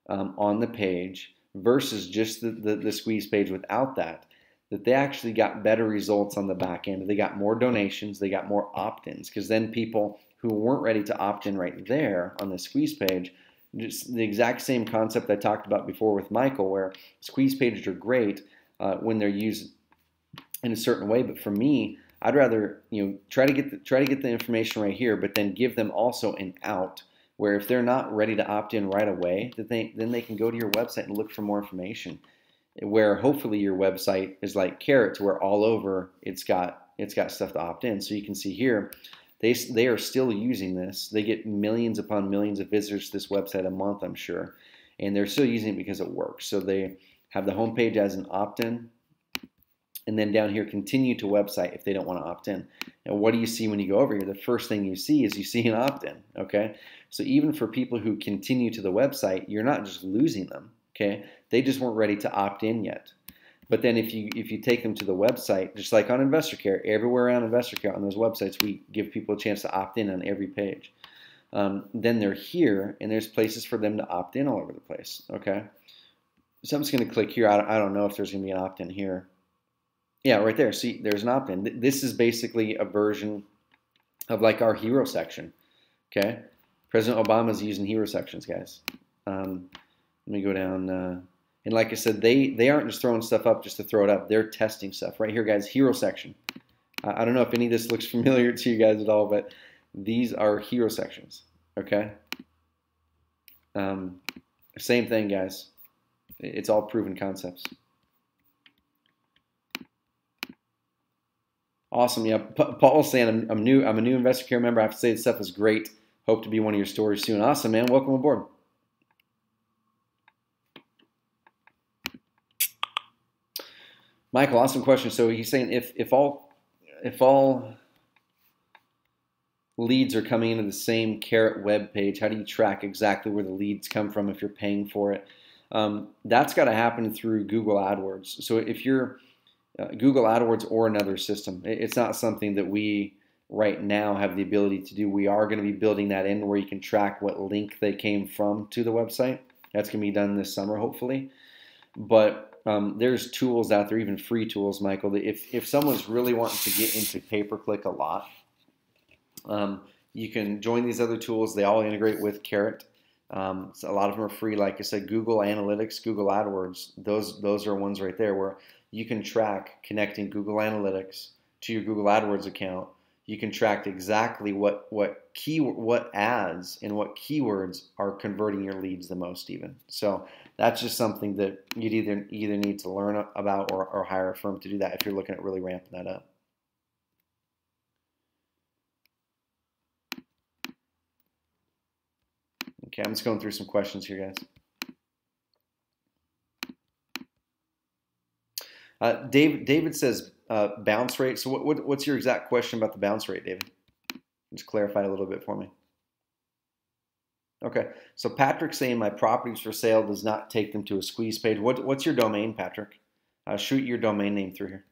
on the page versus just the squeeze page without that they actually got better results on the back end. They got more donations, they got more opt-ins, because then people who weren't ready to opt in right there on the squeeze page, just the exact same concept I talked about before with Michael, where squeeze pages are great when they're used in a certain way, but for me, I'd rather try to get the information right here, but then give them also an out where if they're not ready to opt in right away, then they can go to your website and look for more information. Where hopefully your website is like Carrot, to where all over it's got stuff to opt in. So you can see here, they are still using this. They get millions upon millions of visitors to this website a month, I'm sure, and they're still using it because it works. So they have the homepage as an opt-in. And then down here, continue to website if they don't want to opt in. And what do you see when you go over here? The first thing you see is you see an opt-in, okay? So even for people who continue to the website, you're not just losing them, okay? They just weren't ready to opt in yet. But then if you take them to the website, just like on Investor Care, everywhere on Investor Care on those websites, we give people a chance to opt in on every page. Then they're here, and there's places for them to opt in all over the place, okay? So I'm just going to click here. I don't know if there's going to be an opt-in here. Yeah, right there. See, there's an opt-in. This is basically a version of like our hero section. Okay, President Obama's using hero sections, guys. Let me go down. And like I said, they aren't just throwing stuff up just to throw it up. They're testing stuff. Right here, guys, hero section. I don't know if any of this looks familiar to you guys at all, but these are hero sections. Okay. Same thing, guys. It's all proven concepts. Awesome. Yeah, Paul's saying I'm new. I'm a new Investor Care member. I have to say this stuff is great. Hope to be one of your stories soon. Awesome, man. Welcome aboard. Michael, awesome question. So he's saying if all leads are coming into the same Carrot web page, how do you track exactly where the leads come from if you're paying for it? That's got to happen through Google AdWords. So if you're Google AdWords or another system, it's not something that we right now have the ability to do. We are going to be building that in where you can track what link they came from to the website. That's going to be done this summer, hopefully. But there's tools out there, even free tools, Michael, that if someone's really wanting to get into pay-per-click a lot, you can join these other tools. They all integrate with Carrot. So a lot of them are free. Like I said, Google Analytics, Google AdWords, those are ones right there where you can track connecting Google Analytics to your Google AdWords account. You can track exactly what ads and what keywords are converting your leads the most even. So that's just something that you'd either need to learn about or hire a firm to do that if you're looking at really ramping that up. Okay, I'm just going through some questions here, guys. David says bounce rate. So what's your exact question about the bounce rate, David? Just clarify a little bit for me. Okay, so Patrick's saying my property's for sale does not take them to a squeeze page. What's your domain, Patrick? Shoot your domain name through here,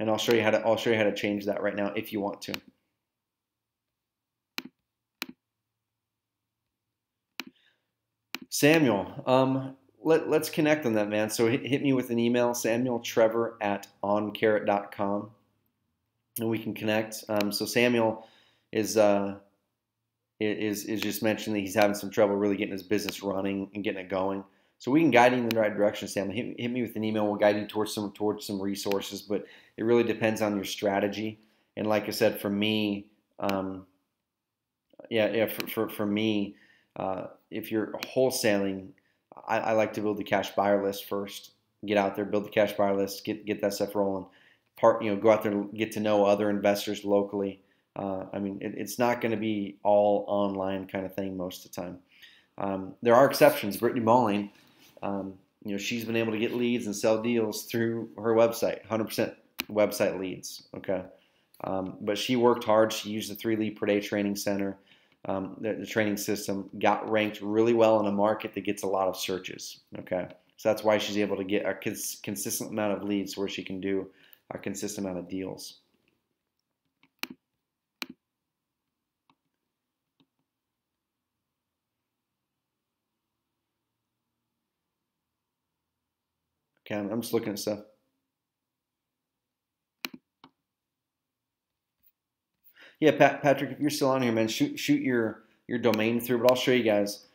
and I'll show you how to change that right now if you want to. Samuel, let's connect on that, man. So hit me with an email, SamuelTrevor@oncarrot.com. and we can connect. So Samuel is just mentioning that he's having some trouble really getting his business running and getting it going. So we can guide you in the right direction, Sam. Hit me with an email. We'll guide you towards some resources, but it really depends on your strategy. And like I said, for me, for me, if you're wholesaling, I like to build the cash buyer list first. Get out there, build the cash buyer list, get that stuff rolling. Go out there and get to know other investors locally. It's not going to be all online kind of thing most of the time. There are exceptions. Brittany Mulling, she's been able to get leads and sell deals through her website, 100% website leads. Okay, but she worked hard. She used the 3 lead per day training center, the training system, got ranked really well in a market that gets a lot of searches. Okay, so that's why she's able to get a consistent amount of leads where she can do a consistent amount of deals. Okay, I'm just looking at stuff. Yeah, Patrick, if you're still on here, man, shoot your domain through. But I'll show you guys.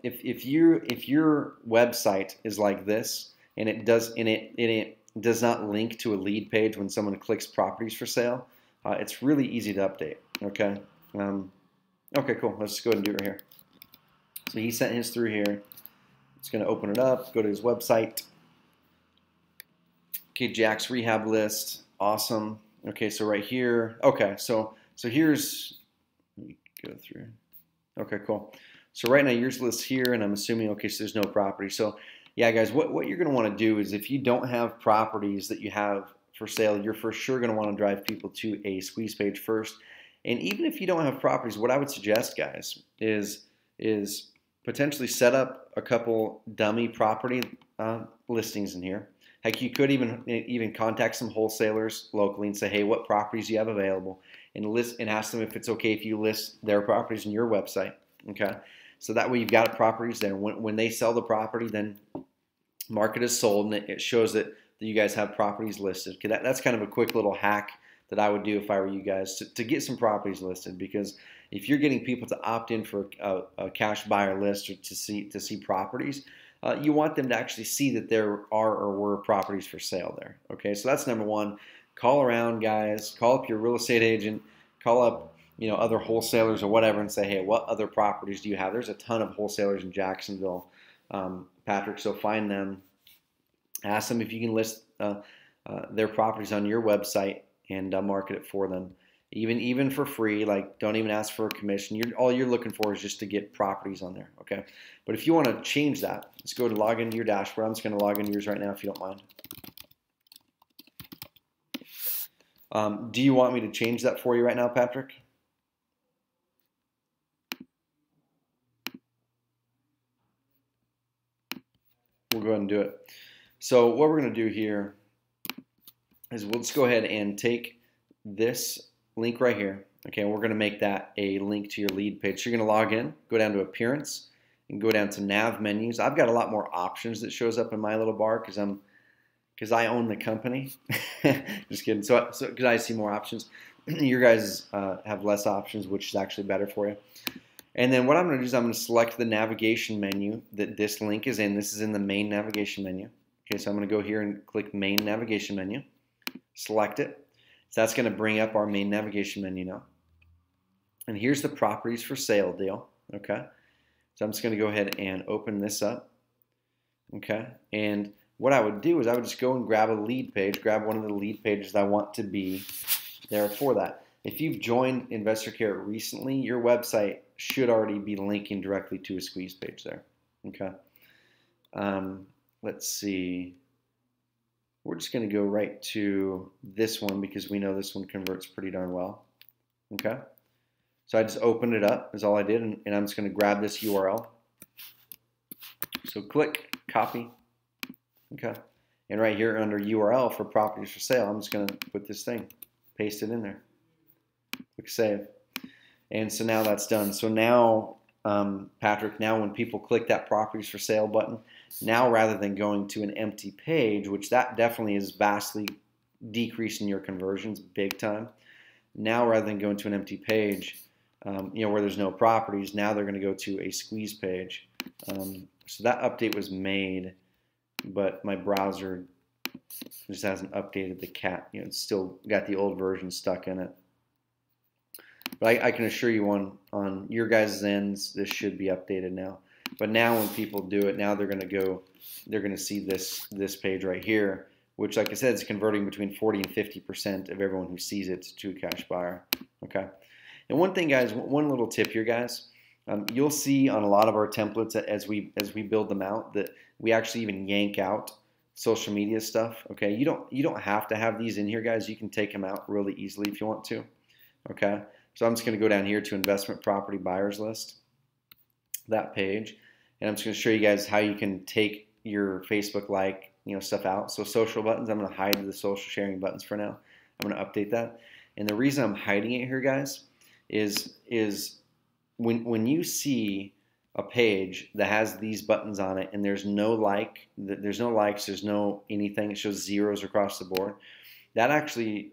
If your website is like this and it does not link to a lead page when someone clicks properties for sale, it's really easy to update. Okay. Okay, cool. Let's just go ahead and do it right here. So he sent his through here. It's going to open it up. Go to his website. Okay, Jack's rehab list. Awesome. Okay, so right here. Okay, so here's, let me go through. Okay, cool. So right now yours list here, and I'm assuming, okay, so there's no property. So yeah, guys, what you're going to want to do is if you don't have properties that you have for sale, you're for sure going to want to drive people to a squeeze page first. And even if you don't have properties, what I would suggest, guys, is potentially set up a couple dummy property listings in here. Heck, you could even contact some wholesalers locally and say, hey, what properties do you have available? And ask them if it's okay if you list their properties on your website. Okay, so that way you've got properties there. When they sell the property, then mark it as sold, and it shows that you guys have properties listed. Okay, that's kind of a quick little hack that I would do if I were you guys to get some properties listed, because if you're getting people to opt in for a cash buyer list or to see properties, you want them to actually see that there are or were properties for sale there. Okay, so that's number one. Call around, guys. Call up your real estate agent. Call up other wholesalers or whatever and say, hey, what other properties do you have? There's a ton of wholesalers in Jacksonville, Patrick. So find them. Ask them if you can list their properties on your website and market it for them, even for free. Like, don't even ask for a commission. All you're looking for is just to get properties on there. Okay, but if you want to change that, let's go to log into your dashboard. I'm just going to log into yours right now if you don't mind. Do you want me to change that for you right now, Patrick? We'll go ahead and do it. So what we're going to do here is we'll just go ahead and take this link right here. Okay, and we're going to make that a link to your lead page. So you're going to log in, go down to appearance, and go down to nav menus. I've got a lot more options that shows up in my little bar because I own the company. Just kidding. So because I see more options, your guys have less options, which is actually better for you. And then what I'm going to do is I'm going to select the navigation menu that this link is in. This is in the main navigation menu. Okay, so I'm going to go here and click main navigation menu. Select it. So that's going to bring up our main navigation menu now. And here's the properties for sale deal. Okay, so I'm just going to go ahead and open this up. Okay, and what I would do is I would just go and grab a lead page, grab one of the lead pages I want to be there for that. If you've joined Investor Care recently, your website should already be linking directly to a squeeze page there. Okay. Let's see. We're just going to go right to this one because we know this one converts pretty darn well. Okay. So I just opened it up is all I did, and I'm just going to grab this URL. So click, copy. Okay. And right here under URL for properties for sale, I'm just going to put this thing, paste it in there. Click save. And so now that's done. So now, Patrick, now when people click that properties for sale button, now rather than going to an empty page, which that definitely is vastly decreasing your conversions big time, Now rather than going to an empty page, where there's no properties, now they're going to go to a squeeze page. So that update was made, but my browser just hasn't updated the cat. It's still got the old version stuck in it. But I can assure you on your guys' ends, this should be updated now. But now when people do it, now they're going to see this page right here, which, like I said, is converting between 40 and 50% of everyone who sees it to a cash buyer. Okay. And one thing, guys, one little tip here, guys, you'll see on a lot of our templates as we build them out that we actually even yank out social media stuff. Okay. You don't have to have these in here, guys. You can take them out really easily if you want to. Okay. So I'm just going to go down here to investment property buyers list, that page, and I'm just going to show you guys how you can take your Facebook stuff out. So social buttons, I'm going to hide the social sharing buttons for now. I'm going to update that. And the reason I'm hiding it here, guys, is when you see a page that has these buttons on it and there's no likes, there's no anything, it shows zeros across the board, that actually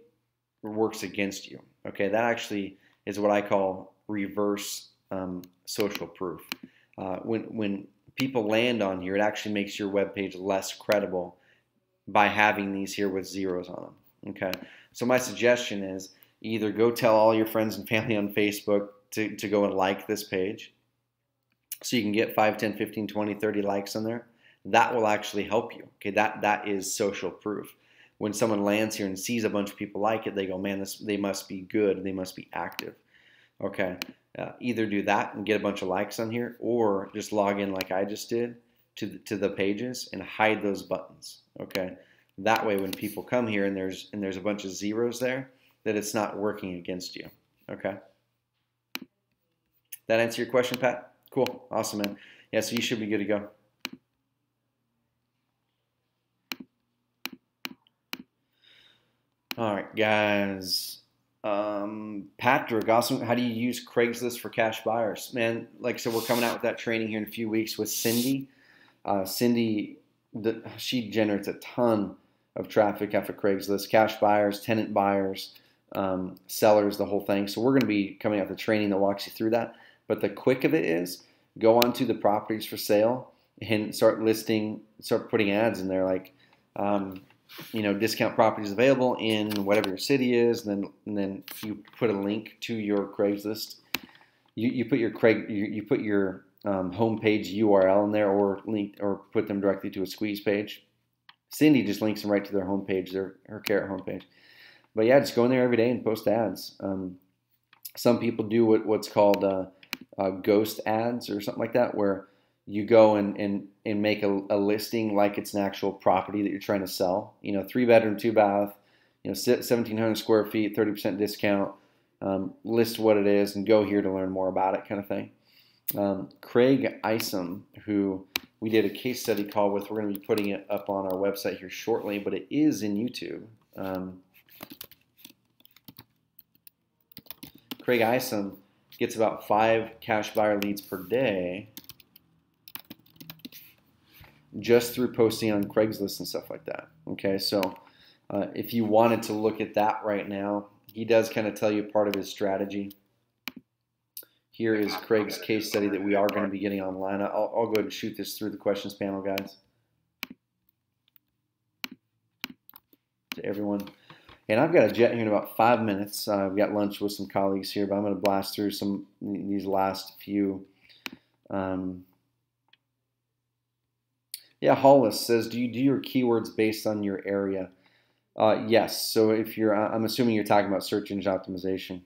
works against you. Okay, that actually is what I call reverse social proof. When people land on here, it actually makes your web page less credible by having these here with zeros on them. Okay, so my suggestion is either go tell all your friends and family on Facebook to go and like this page so you can get 5, 10, 15, 20, 30 likes on there. That will actually help you. Okay, that is social proof. When someone lands here and sees a bunch of people like it, they go, man, they must be good. They must be active. Okay, either do that and get a bunch of likes on here, or just log in like I just did to the pages and hide those buttons. Okay, that way when people come here and there's a bunch of zeros there, that it's not working against you. Okay, that answer your question, Pat? Cool, awesome, man. Yeah, so you should be good to go. All right, guys. Patrick, awesome. How do you use Craigslist for cash buyers? Man, like I said, we're coming out with that training here in a few weeks with Cindy. Cindy, she generates a ton of traffic off of Craigslist, cash buyers, tenant buyers, sellers, the whole thing. So we're going to be coming out with a training that walks you through that. But the quick of it is go onto the properties for sale and start putting ads in there like, discount properties available in whatever your city is, and then you put a link to your Craigslist. You put your homepage URL in there, or put them directly to a squeeze page. Cindy just links them right to their homepage, her carrot homepage. But yeah, just go in there every day and post ads. Some people do what's called ghost ads or something like that, where you go and make a listing like it's an actual property that you're trying to sell. 3-bedroom, 2-bath, 1,700 square feet, 30% discount. List what it is and go here to learn more about it, kind of thing. Craig Isom, who we did a case study call with, we're going to be putting it up on our website here shortly, but it is in YouTube. Craig Isom gets about 5 cash buyer leads per day just through posting on Craigslist and stuff like that. Okay, so if you wanted to look at that right now, he does kind of tell you part of his strategy. Here is Craig's case study that we are going to be getting online. I'll go ahead and shoot this through the questions panel, guys, to everyone. And I've got a jet here in about 5 minutes. I've got lunch with some colleagues here, but I'm going to blast through these last few. Yeah, Hollis says, do you do your keywords based on your area? Yes. So if I'm assuming you're talking about search engine optimization.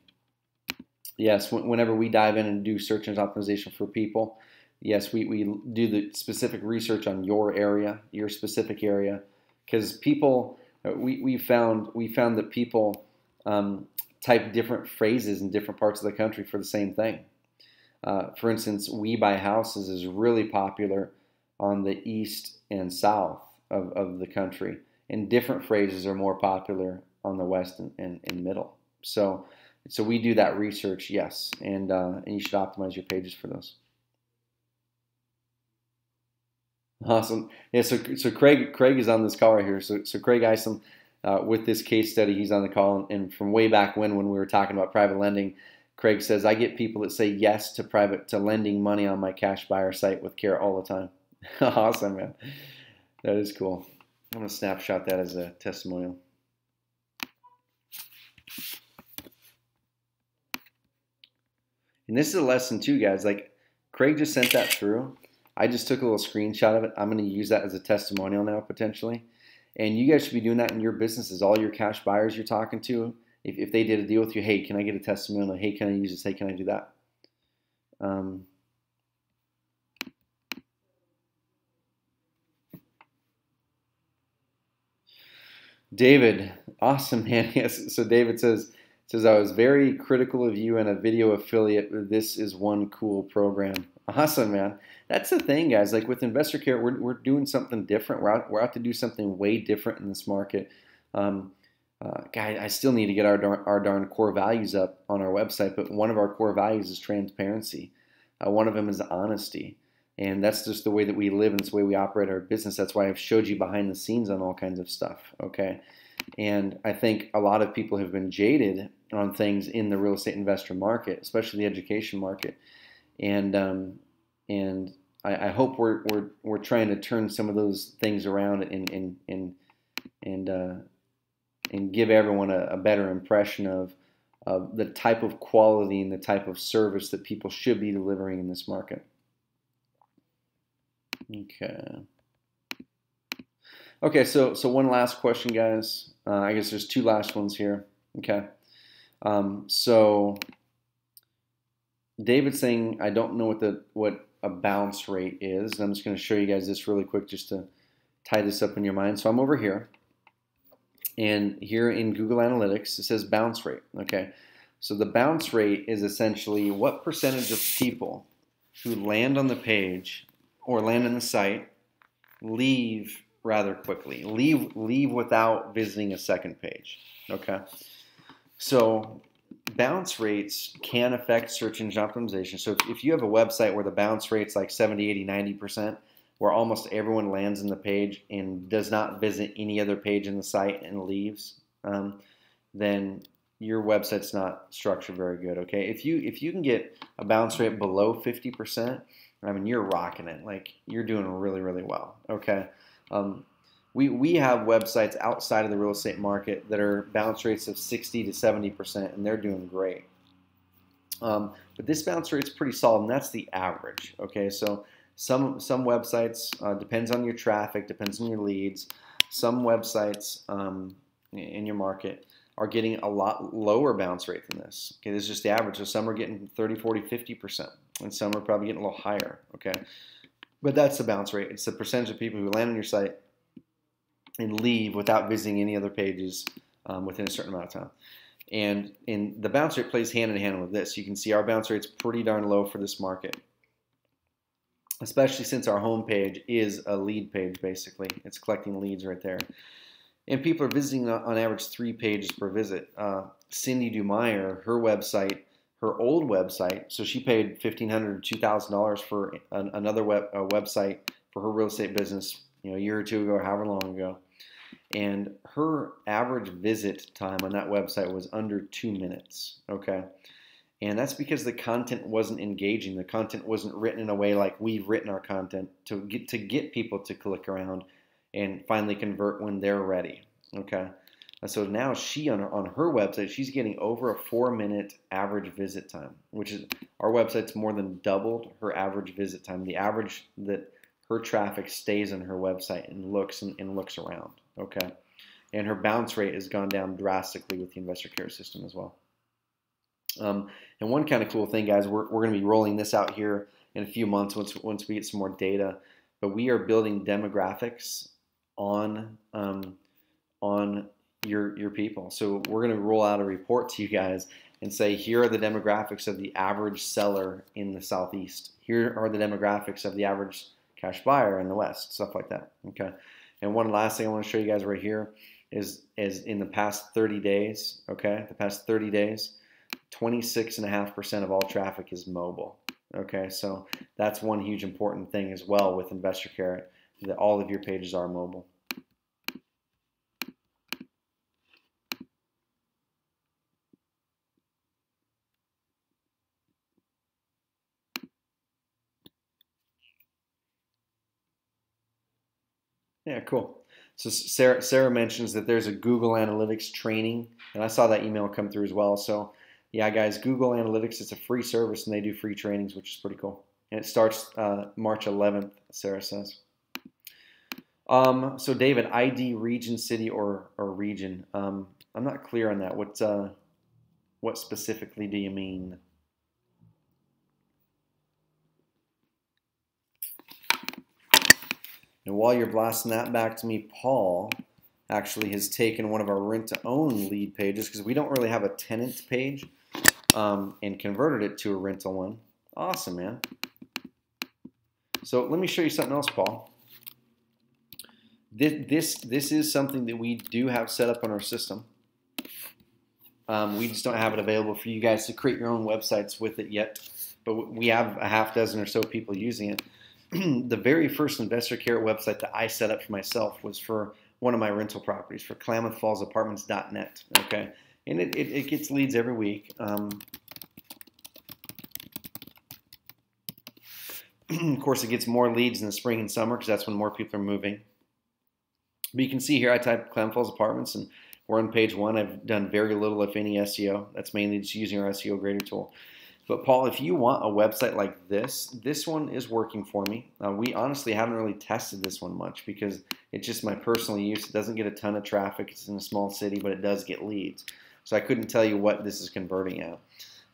Yes. Whenever we dive in and do search engine optimization for people, yes, we do the specific research on your area, your specific area, because people, we found that people type different phrases in different parts of the country for the same thing. For instance, "we buy houses" is really popular on the east and south of the country, and different phrases are more popular on the west and middle. So we do that research, yes, and you should optimize your pages for those. Awesome. Yeah. So Craig is on this call right here. So Craig Isom, with this case study. He's on the call, and from way back when we were talking about private lending, Craig says, I get people that say yes to lending money on my cash buyer site with care all the time. Awesome, man. That is cool. I'm going to snapshot that as a testimonial. And this is a lesson too, guys. Like, Craig just sent that through. I just took a little screenshot of it. I'm going to use that as a testimonial now, potentially. And you guys should be doing that in your businesses. All your cash buyers you're talking to, if they did a deal with you, hey, can I get a testimonial? Hey, can I use this? Hey, can I do that? David, awesome, man. Yes. So David says, I was very critical of you and a video affiliate. This is one cool program. Awesome, man. That's the thing, guys. Like with Investor Care, we're doing something different. We're out to do something way different in this market. Guys, I still need to get our darn core values up on our website, but one of our core values is transparency. One of them is honesty. And that's just the way that we live and it's the way we operate our business. That's why I've showed you behind the scenes on all kinds of stuff, okay? And I think a lot of people have been jaded on things in the real estate investor market, especially the education market. And I hope we're trying to turn some of those things around and give everyone a better impression of the type of quality and the type of service that people should be delivering in this market. Okay, so one last question, guys. I guess there's two last ones here. Okay. So David's saying, I don't know what a bounce rate is. And I'm just going to show you guys this really quick just to tie this up in your mind. So I'm over here. And here in Google Analytics, it says bounce rate. Okay. So the bounce rate is essentially what percentage of people who land on the page or land on the site leave rather quickly, leave without visiting a second page. Okay. So bounce rates can affect search engine optimization. So if you have a website where the bounce rate's like 70, 80, 90%, where almost everyone lands in the page and does not visit any other page in the site and leaves, then your website's not structured very good. Okay. If you can get a bounce rate below 50%, I mean, you're rocking it. Like, you're doing really, really well. Okay. We have websites outside of the real estate market that are bounce rates of 60 to 70%, and they're doing great. But this bounce rate's pretty solid, and that's the average. Okay, so some websites depends on your traffic, depends on your leads. Some websites in your market are getting a lot lower bounce rate than this. Okay, this is just the average. So some are getting 30, 40, 50%, and some are probably getting a little higher. Okay, but that's the bounce rate. It's the percentage of people who land on your site and leave without visiting any other pages within a certain amount of time. And the bounce rate plays hand in hand with this. You can see our bounce rate's pretty darn low for this market, especially since our home page is a lead page, basically. It's collecting leads right there. And people are visiting on average 3 pages per visit. Cindy Dumeyer, her website, her old website, so she paid $1,500 or $2,000 for another website for her real estate business, a year or two ago, or however long ago. And her average visit time on that website was under 2 minutes, okay? And that's because the content wasn't engaging. The content wasn't written in a way like we've written our content to get people to click around and finally convert when they're ready, okay? So now she, on her website, she's getting over a 4-minute average visit time, which is, our website's more than doubled her average visit time. The average that her traffic stays on her website and looks around, okay? And her bounce rate has gone down drastically with the Investor Care system as well. And one kind of cool thing, guys, we're going to be rolling this out here in a few months once we get some more data, but we are building demographics on your people. So we're going to roll out a report to you guys and say, here are the demographics of the average seller in the Southeast. Here are the demographics of the average cash buyer in the West, stuff like that. Okay. And one last thing I want to show you guys right here is in the past 30 days, okay, 26.5% of all traffic is mobile. Okay, so that's one huge important thing as well with Investor Care, that all of your pages are mobile. Yeah, cool. So Sarah mentions that there's a Google Analytics training, and I saw that email come through as well. So yeah, guys, Google Analytics, it's a free service, and they do free trainings, which is pretty cool. And it starts March 11th, Sarah says. So David, ID, region, city, or region. I'm not clear on that. What specifically do you mean? And while you're blasting that back to me, Paul actually has taken one of our rent-to-own lead pages, because we don't really have a tenant page, and converted it to a rental one. Awesome, man. So let me show you something else, Paul. This is something that we do have set up on our system. We just don't have it available for you guys to create your own websites with it yet, but we have a half dozen or so people using it. The very first Investor Carrot website that I set up for myself was for one of my rental properties, for KlamathFallsApartments.net. Okay, and it gets leads every week. Of course, it gets more leads in the spring and summer, because that's when more people are moving. But you can see here I typed Klamath Falls Apartments, and we're on page 1. I've done very little, if any, SEO. That's mainly just using our SEO grader tool. But Paul, if you want a website like this one is working for me. We honestly haven't really tested this one much, because it's just my personal use. It doesn't get a ton of traffic. It's in a small city, but it does get leads. So I couldn't tell you what this is converting at,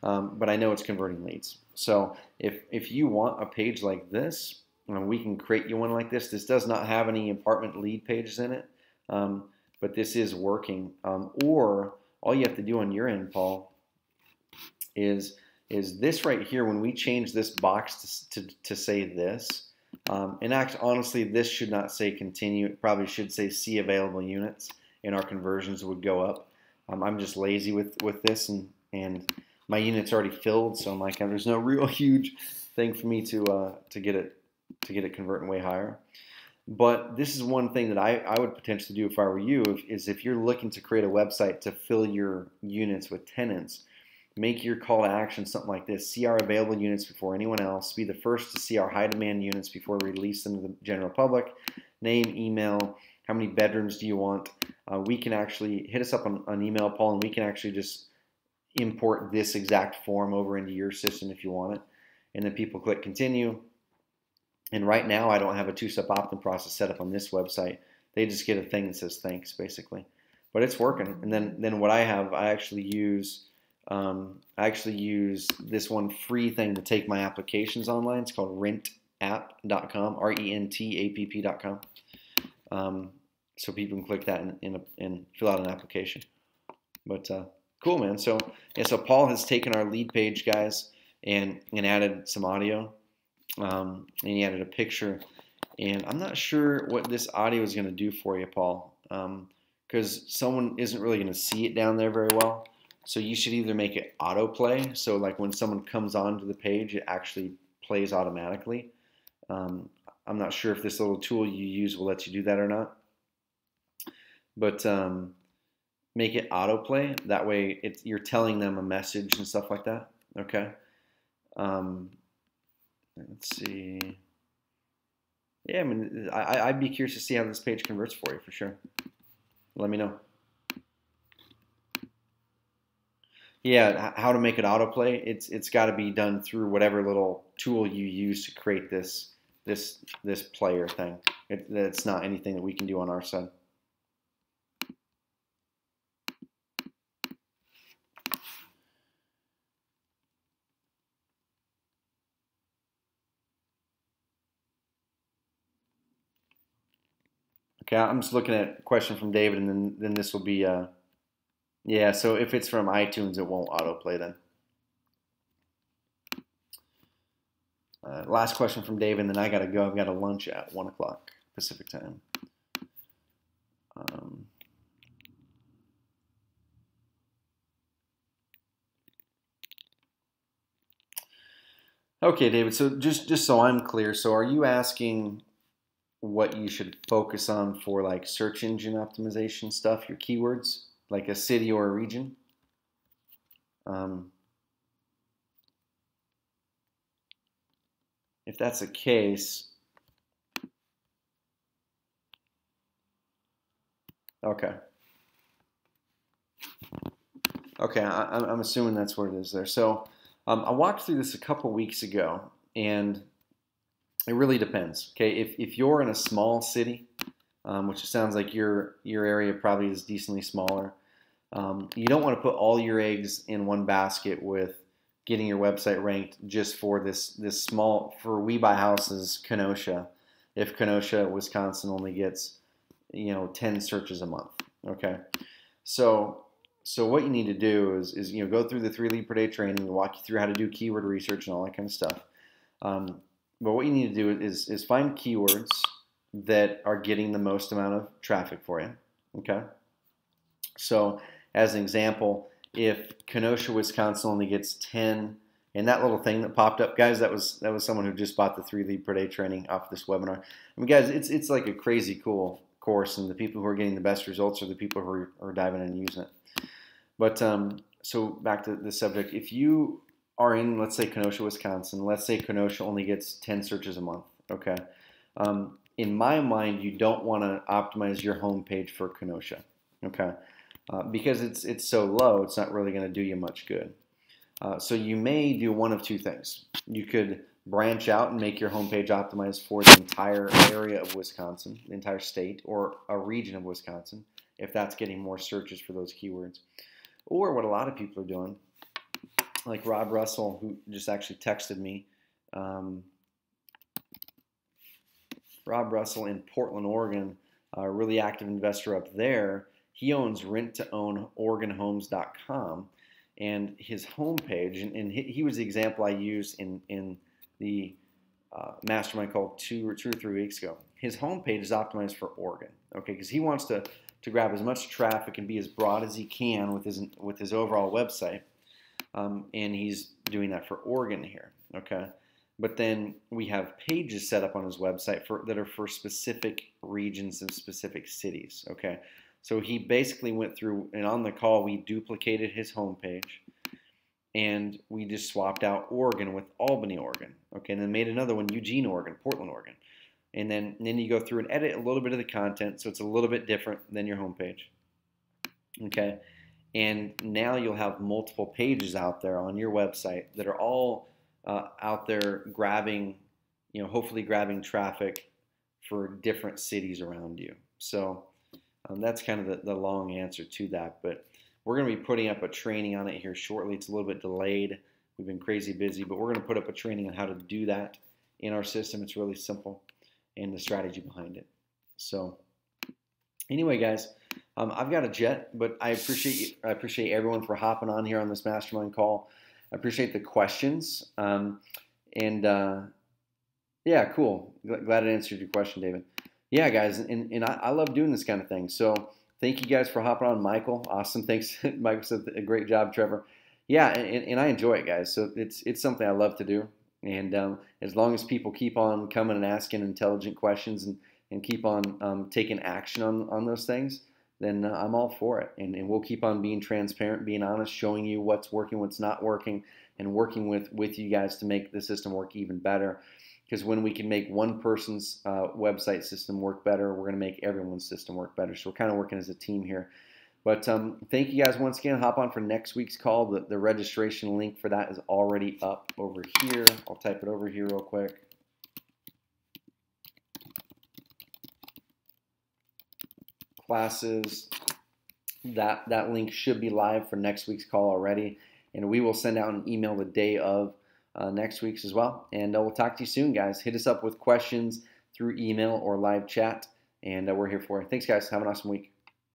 but I know it's converting leads. So if you want a page like this, we can create you one like this. This does not have any apartment lead pages in it, but this is working. Or all you have to do on your end, Paul, is this right here. When we change this box to say this, and actually, honestly, this should not say continue. It probably should say see available units, and our conversions would go up. I'm just lazy with this, and my unit's already filled, so I'm like, there's no real huge thing for me to get it converting way higher. But this is one thing that I would potentially do if I were you, is if you're looking to create a website to fill your units with tenants, make your call to action something like this: see our available units before anyone else, be the first to see our high demand units before we release them to the general public, name, email, how many bedrooms do you want. We can actually hit us up on email, Paul, and we can actually just import this exact form over into your system if you want it. And then people click continue. And right now I don't have a two-step opt-in process set up on this website. They just get a thing that says thanks, basically. But it's working. And then what I have, I actually use this one free thing to take my applications online. It's called rentapp.com, rentapp.com. So people can click that and fill out an application. But cool, man. So yeah, so Paul has taken our lead page, guys, and added some audio, and he added a picture. And I'm not sure what this audio is going to do for you, Paul, because someone isn't really going to see it down there very well. So you should either make it autoplay, so like when someone comes onto the page, it actually plays automatically. I'm not sure if this little tool you use will let you do that or not, but make it autoplay. That way you're telling them a message and stuff like that. Okay. Let's see. Yeah, I mean, I'd be curious to see how this page converts for you, for sure. Let me know. Yeah, how to make it autoplay. It's got to be done through whatever little tool you use to create this player thing. It's not anything that we can do on our side. Okay, I'm just looking at a question from David, and then this will be yeah. So if it's from iTunes, it won't autoplay then. Last question from David, and then I gotta go. I've got a lunch at 1 o'clock Pacific time. Okay, David. So just so I'm clear, so are you asking what you should focus on for like search engine optimization stuff, your keywords, like a city or a region? If that's the case, Okay. Okay, I'm assuming that's what it is there. So I walked through this a couple weeks ago, and it really depends. Okay, if you're in a small city, which it sounds like your area probably is decently smaller, you don't want to put all your eggs in one basket with getting your website ranked just for this small, for We Buy Houses Kenosha. If Kenosha, Wisconsin only gets 10 searches a month. Okay, so what you need to do is go through the 3 lead per day training, walk you through how to do keyword research and all that kind of stuff. But what you need to do is find keywords that are getting the most amount of traffic for you. Okay, so as an example, if Kenosha, Wisconsin only gets 10, and that little thing that popped up, guys, that was someone who just bought the 3 lead per day training off this webinar. I mean, guys, it's like a crazy cool course, and the people who are getting the best results are the people who are diving in and using it. But so back to the subject, if you are in, let's say, Kenosha, Wisconsin, let's say Kenosha only gets 10 searches a month, okay? In my mind, you don't want to optimize your homepage for Kenosha, okay? Because it's so low, it's not really going to do you much good. So you may do one of two things. You could branch out and make your homepage optimized for the entire area of Wisconsin, the entire state, or a region of Wisconsin, if that's getting more searches for those keywords. Or what a lot of people are doing, like Rob Russell, who just actually texted me. Rob Russell in Portland, Oregon, a really active investor up there. He owns renttoonoregonhomes.com, and his homepage, and he was the example I used in the mastermind call 2 or 3 weeks ago. His homepage is optimized for Oregon, okay, because he wants to grab as much traffic and be as broad as he can with his overall website, and he's doing that for Oregon here, okay. But then we have pages set up on his website that are for specific regions and specific cities, okay. So he basically went through, and on the call we duplicated his homepage, and we just swapped out Oregon with Albany, Oregon, okay, and then made another one Eugene, Oregon, Portland, Oregon. And then you go through and edit a little bit of the content, so it's a little bit different than your homepage. Okay, and now you'll have multiple pages out there on your website that are all out there grabbing, hopefully grabbing traffic for different cities around you. So that's kind of the long answer to that. But we're going to be putting up a training on it here shortly. It's a little bit delayed. We've been crazy busy, but we're going to put up a training on how to do that in our system. It's really simple, and the strategy behind it. So anyway, guys, I've got a jet, but I appreciate everyone for hopping on here on this mastermind call. I appreciate the questions, yeah, cool. Glad I answered your question, David. Yeah, guys, and I love doing this kind of thing. So thank you guys for hopping on, Michael. Awesome, thanks. Michael said a great job, Trevor. Yeah, and I enjoy it, guys. So it's something I love to do. And as long as people keep on coming and asking intelligent questions and keep on taking action on those things, then I'm all for it. And we'll keep on being transparent, being honest, showing you what's working, what's not working, and working with you guys to make the system work even better. Because when we can make one person's website system work better, we're going to make everyone's system work better. So we're kind of working as a team here. But thank you guys once again. Hop on for next week's call. The registration link for that is already up over here. I'll type it over here real quick. Classes. That link should be live for next week's call already. And we will send out an email the day of next week's as well. And we'll talk to you soon, guys. Hit us up with questions through email or live chat. And we're here for you. Thanks, guys. Have an awesome week.